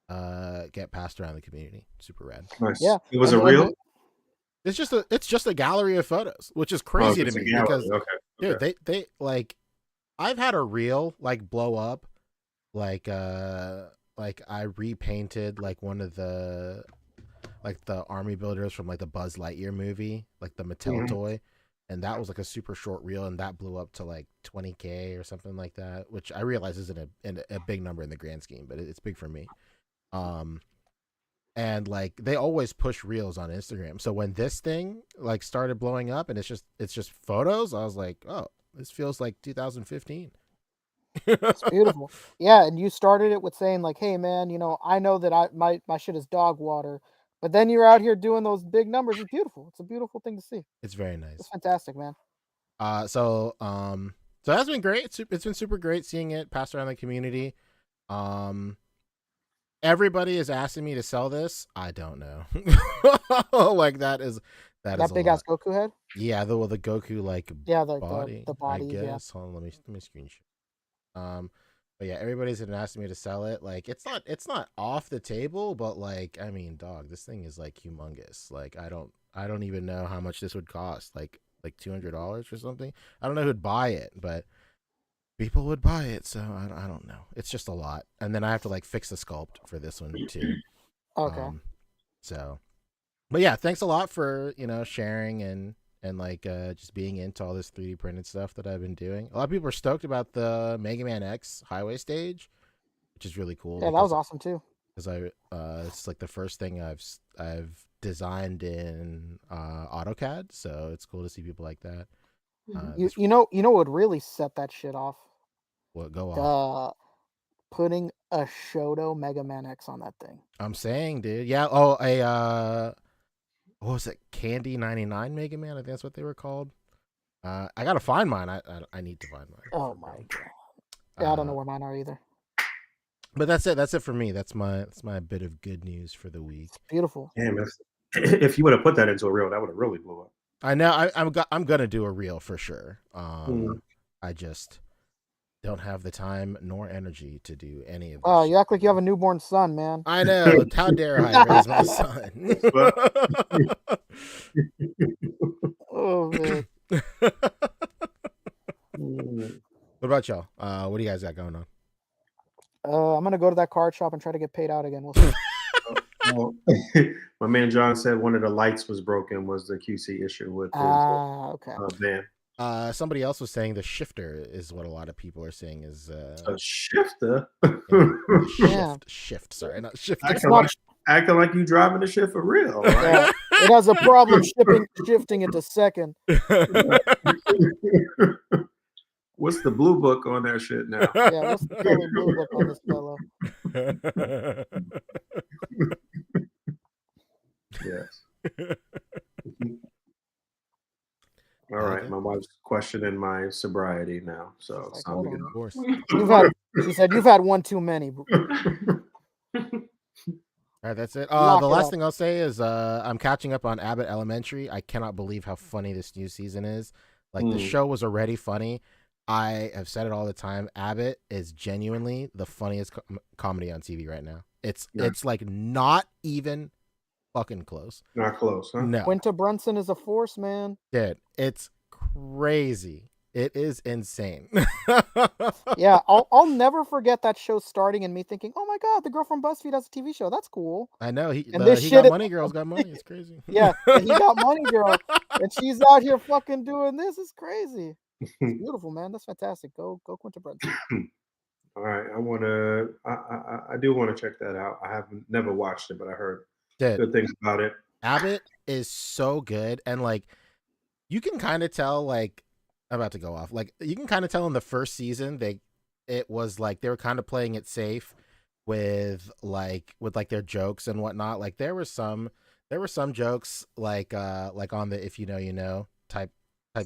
get passed around the community. Super rad. Nice. Yeah. It was a real. It's just a gallery of photos, which is crazy to me because dude, they like I've had a reel like blow up, like I repainted like one of the army builders from like the Buzz Lightyear movie, like the Mattel toy, and that was like a super short reel, and that blew up to like 20K or something like that, which I realize isn't a big number in the grand scheme, but it's big for me. And like they always push reels on Instagram, so when this thing like started blowing up and it's just photos, I was like, oh, this feels like 2015. It's beautiful. Yeah, and you started it with saying like, hey man, I know that my shit is dog water, but then you're out here doing those big numbers. It's beautiful. It's a beautiful thing to see. It's very nice. It's fantastic, man. So that's been great. It's been super great seeing it passed around the community. Everybody is asking me to sell this. I don't know. Like that is big ass Goku head. Yeah, the Goku like body. The body. I guess. Yeah. Hold on, let me screenshot. But yeah, everybody's been asking me to sell it. Like it's not off the table, but like I mean, dog, this thing is like humongous. Like I don't even know how much this would cost. Like $200 or something. I don't know who'd buy it, but people would buy it, so I don't know. It's just a lot, and then I have to like fix the sculpt for this one too. Okay. So, but yeah, thanks a lot for sharing and like just being into all this 3D printed stuff that I've been doing. A lot of people are stoked about the Mega Man X Highway stage, which is really cool. Yeah, that was awesome too. Because it's like the first thing I've designed in AutoCAD, so it's cool to see people like that. You know what would really set that shit off? What go off? Putting a Shoto Mega Man X on that thing. I'm saying, dude. Yeah. Oh, what was it? Candy 99 Mega Man. I think that's what they were called. I gotta find mine. I need to find mine. Oh my god. Yeah, I don't know where mine are either. But that's it. That's it for me. That's my bit of good news for the week. It's beautiful. Damn, if you would have put that into a reel, that would have really blew up. I know. I'm gonna do a reel for sure. I just don't have the time nor energy to do any of this. Oh, you act like you have a newborn son, man. I know. How dare I raise my son? Oh man. What about y'all? What do you guys got going on? I'm gonna go to that card shop and try to get paid out again. We'll see. Well, my man John said one of the lights was broken. Was the QC issue with his okay. van? Somebody else was saying the shifter is what a lot of people are saying is a shifter. Shift. Sorry, not shift. Acting like you driving the shit for real. Right? Yeah, it has a problem shifting into second. What's the blue book on that shit now? Yeah, what's the color blue book on this fellow? Yes. All right, my wife's questioning my sobriety now, so it's time to get of course. She said you've had one too many. All right, that's it. The last thing I'll say is I'm catching up on Abbott Elementary. I cannot believe how funny this new season is. Like the show was already funny. I have said it all the time. Abbott is genuinely the funniest comedy on TV right now. It's like not even fucking close. Not close, huh? No. Quinta Brunson is a force, man. Dude, it's crazy. It is insane. Yeah, I'll never forget that show starting and me thinking, oh my god, the girl from BuzzFeed has a TV show. That's cool. I know. He got money. Girl's got money. It's crazy. Yeah, he got money, girl. And she's out here fucking doing this. It's crazy. It's beautiful, man. That's fantastic. Go Quinta Brunson. All right. I do want to check that out. I haven't never watched it, but I heard good things about it. Abbott is so good, and like you can kind of tell, like I'm about to go off. Like you can kind of tell in the first season it was like they were kind of playing it safe with their jokes and whatnot. Like there were some jokes like on the if you know you know type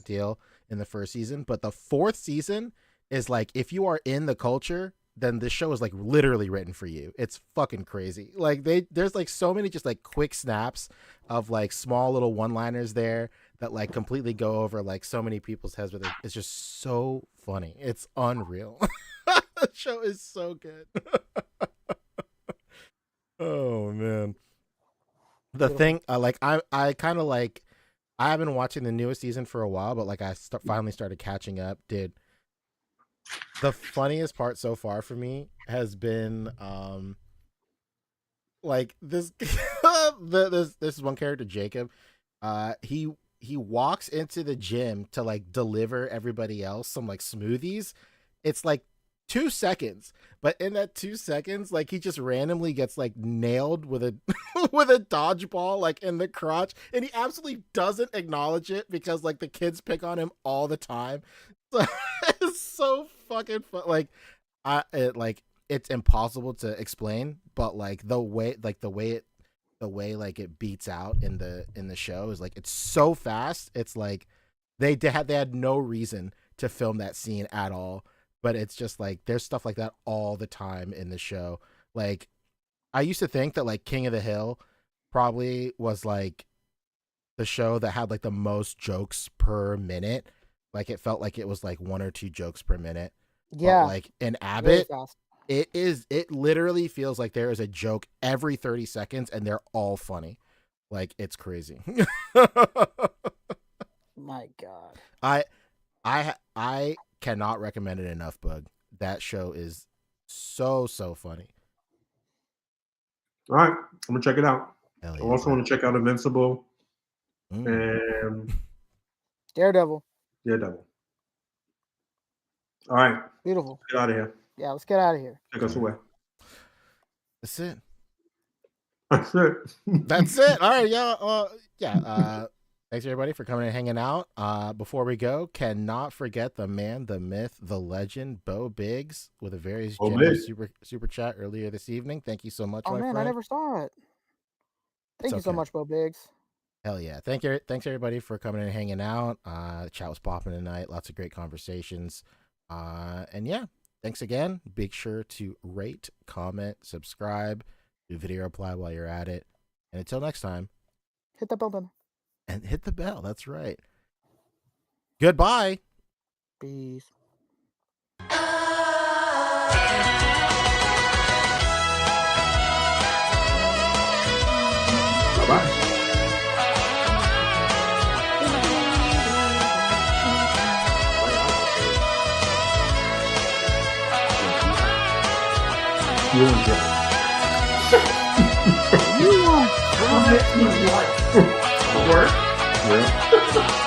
deal in the first season, but the fourth season is like if you are in the culture, then this show is like literally written for you. It's fucking crazy. Like there's like so many just like quick snaps of like small little one-liners there that like completely go over like so many people's heads with it. It's just so funny. It's unreal. The show is so good. Oh man. The thing, like I kind of like, I haven't been watching the newest season for a while, but like I finally started catching up. Dude, the funniest part so far for me has been like this. This is one character, Jacob. He walks into the gym to like deliver everybody else some like smoothies. It's like 2 seconds, but in that 2 seconds, like he just randomly gets like nailed with a with a dodgeball like in the crotch, and he absolutely doesn't acknowledge it because like the kids pick on him all the time. So it's so fucking fun. Like it's impossible to explain, but like the way it beats out in the show is like it's so fast. It's like they had no reason to film that scene at all. But it's just like there's stuff like that all the time in the show. Like I used to think that like King of the Hill probably was like the show that had like the most jokes per minute. Like it felt like it was like 1 or 2 jokes per minute. Yeah. But like in Abbott, it literally feels like there is a joke every 30 seconds and they're all funny. Like it's crazy. My God. I cannot recommend it enough, Bug. That show is so funny. All right, I'm gonna check it out. Yeah, I also want to check out Invincible and Daredevil. All right, beautiful. Get out of here. Yeah, let's get out of here. Take us away. That's it. That's it. All right, yeah. Thanks everybody for coming and hanging out. Before we go, cannot forget the man, the myth, the legend, Bo Biggs, with a very generous super chat earlier this evening. Thank you so much, my friend. I never saw it. Thank you so much, Bo Biggs. Hell yeah. Thanks everybody for coming and hanging out. The chat was popping tonight. Lots of great conversations. And yeah, thanks again. Be sure to rate, comment, subscribe, do video reply while you're at it. And until next time, hit the bell button. And hit the bell. That's right. Goodbye. Peace. Bye-bye. You want to work? Yeah.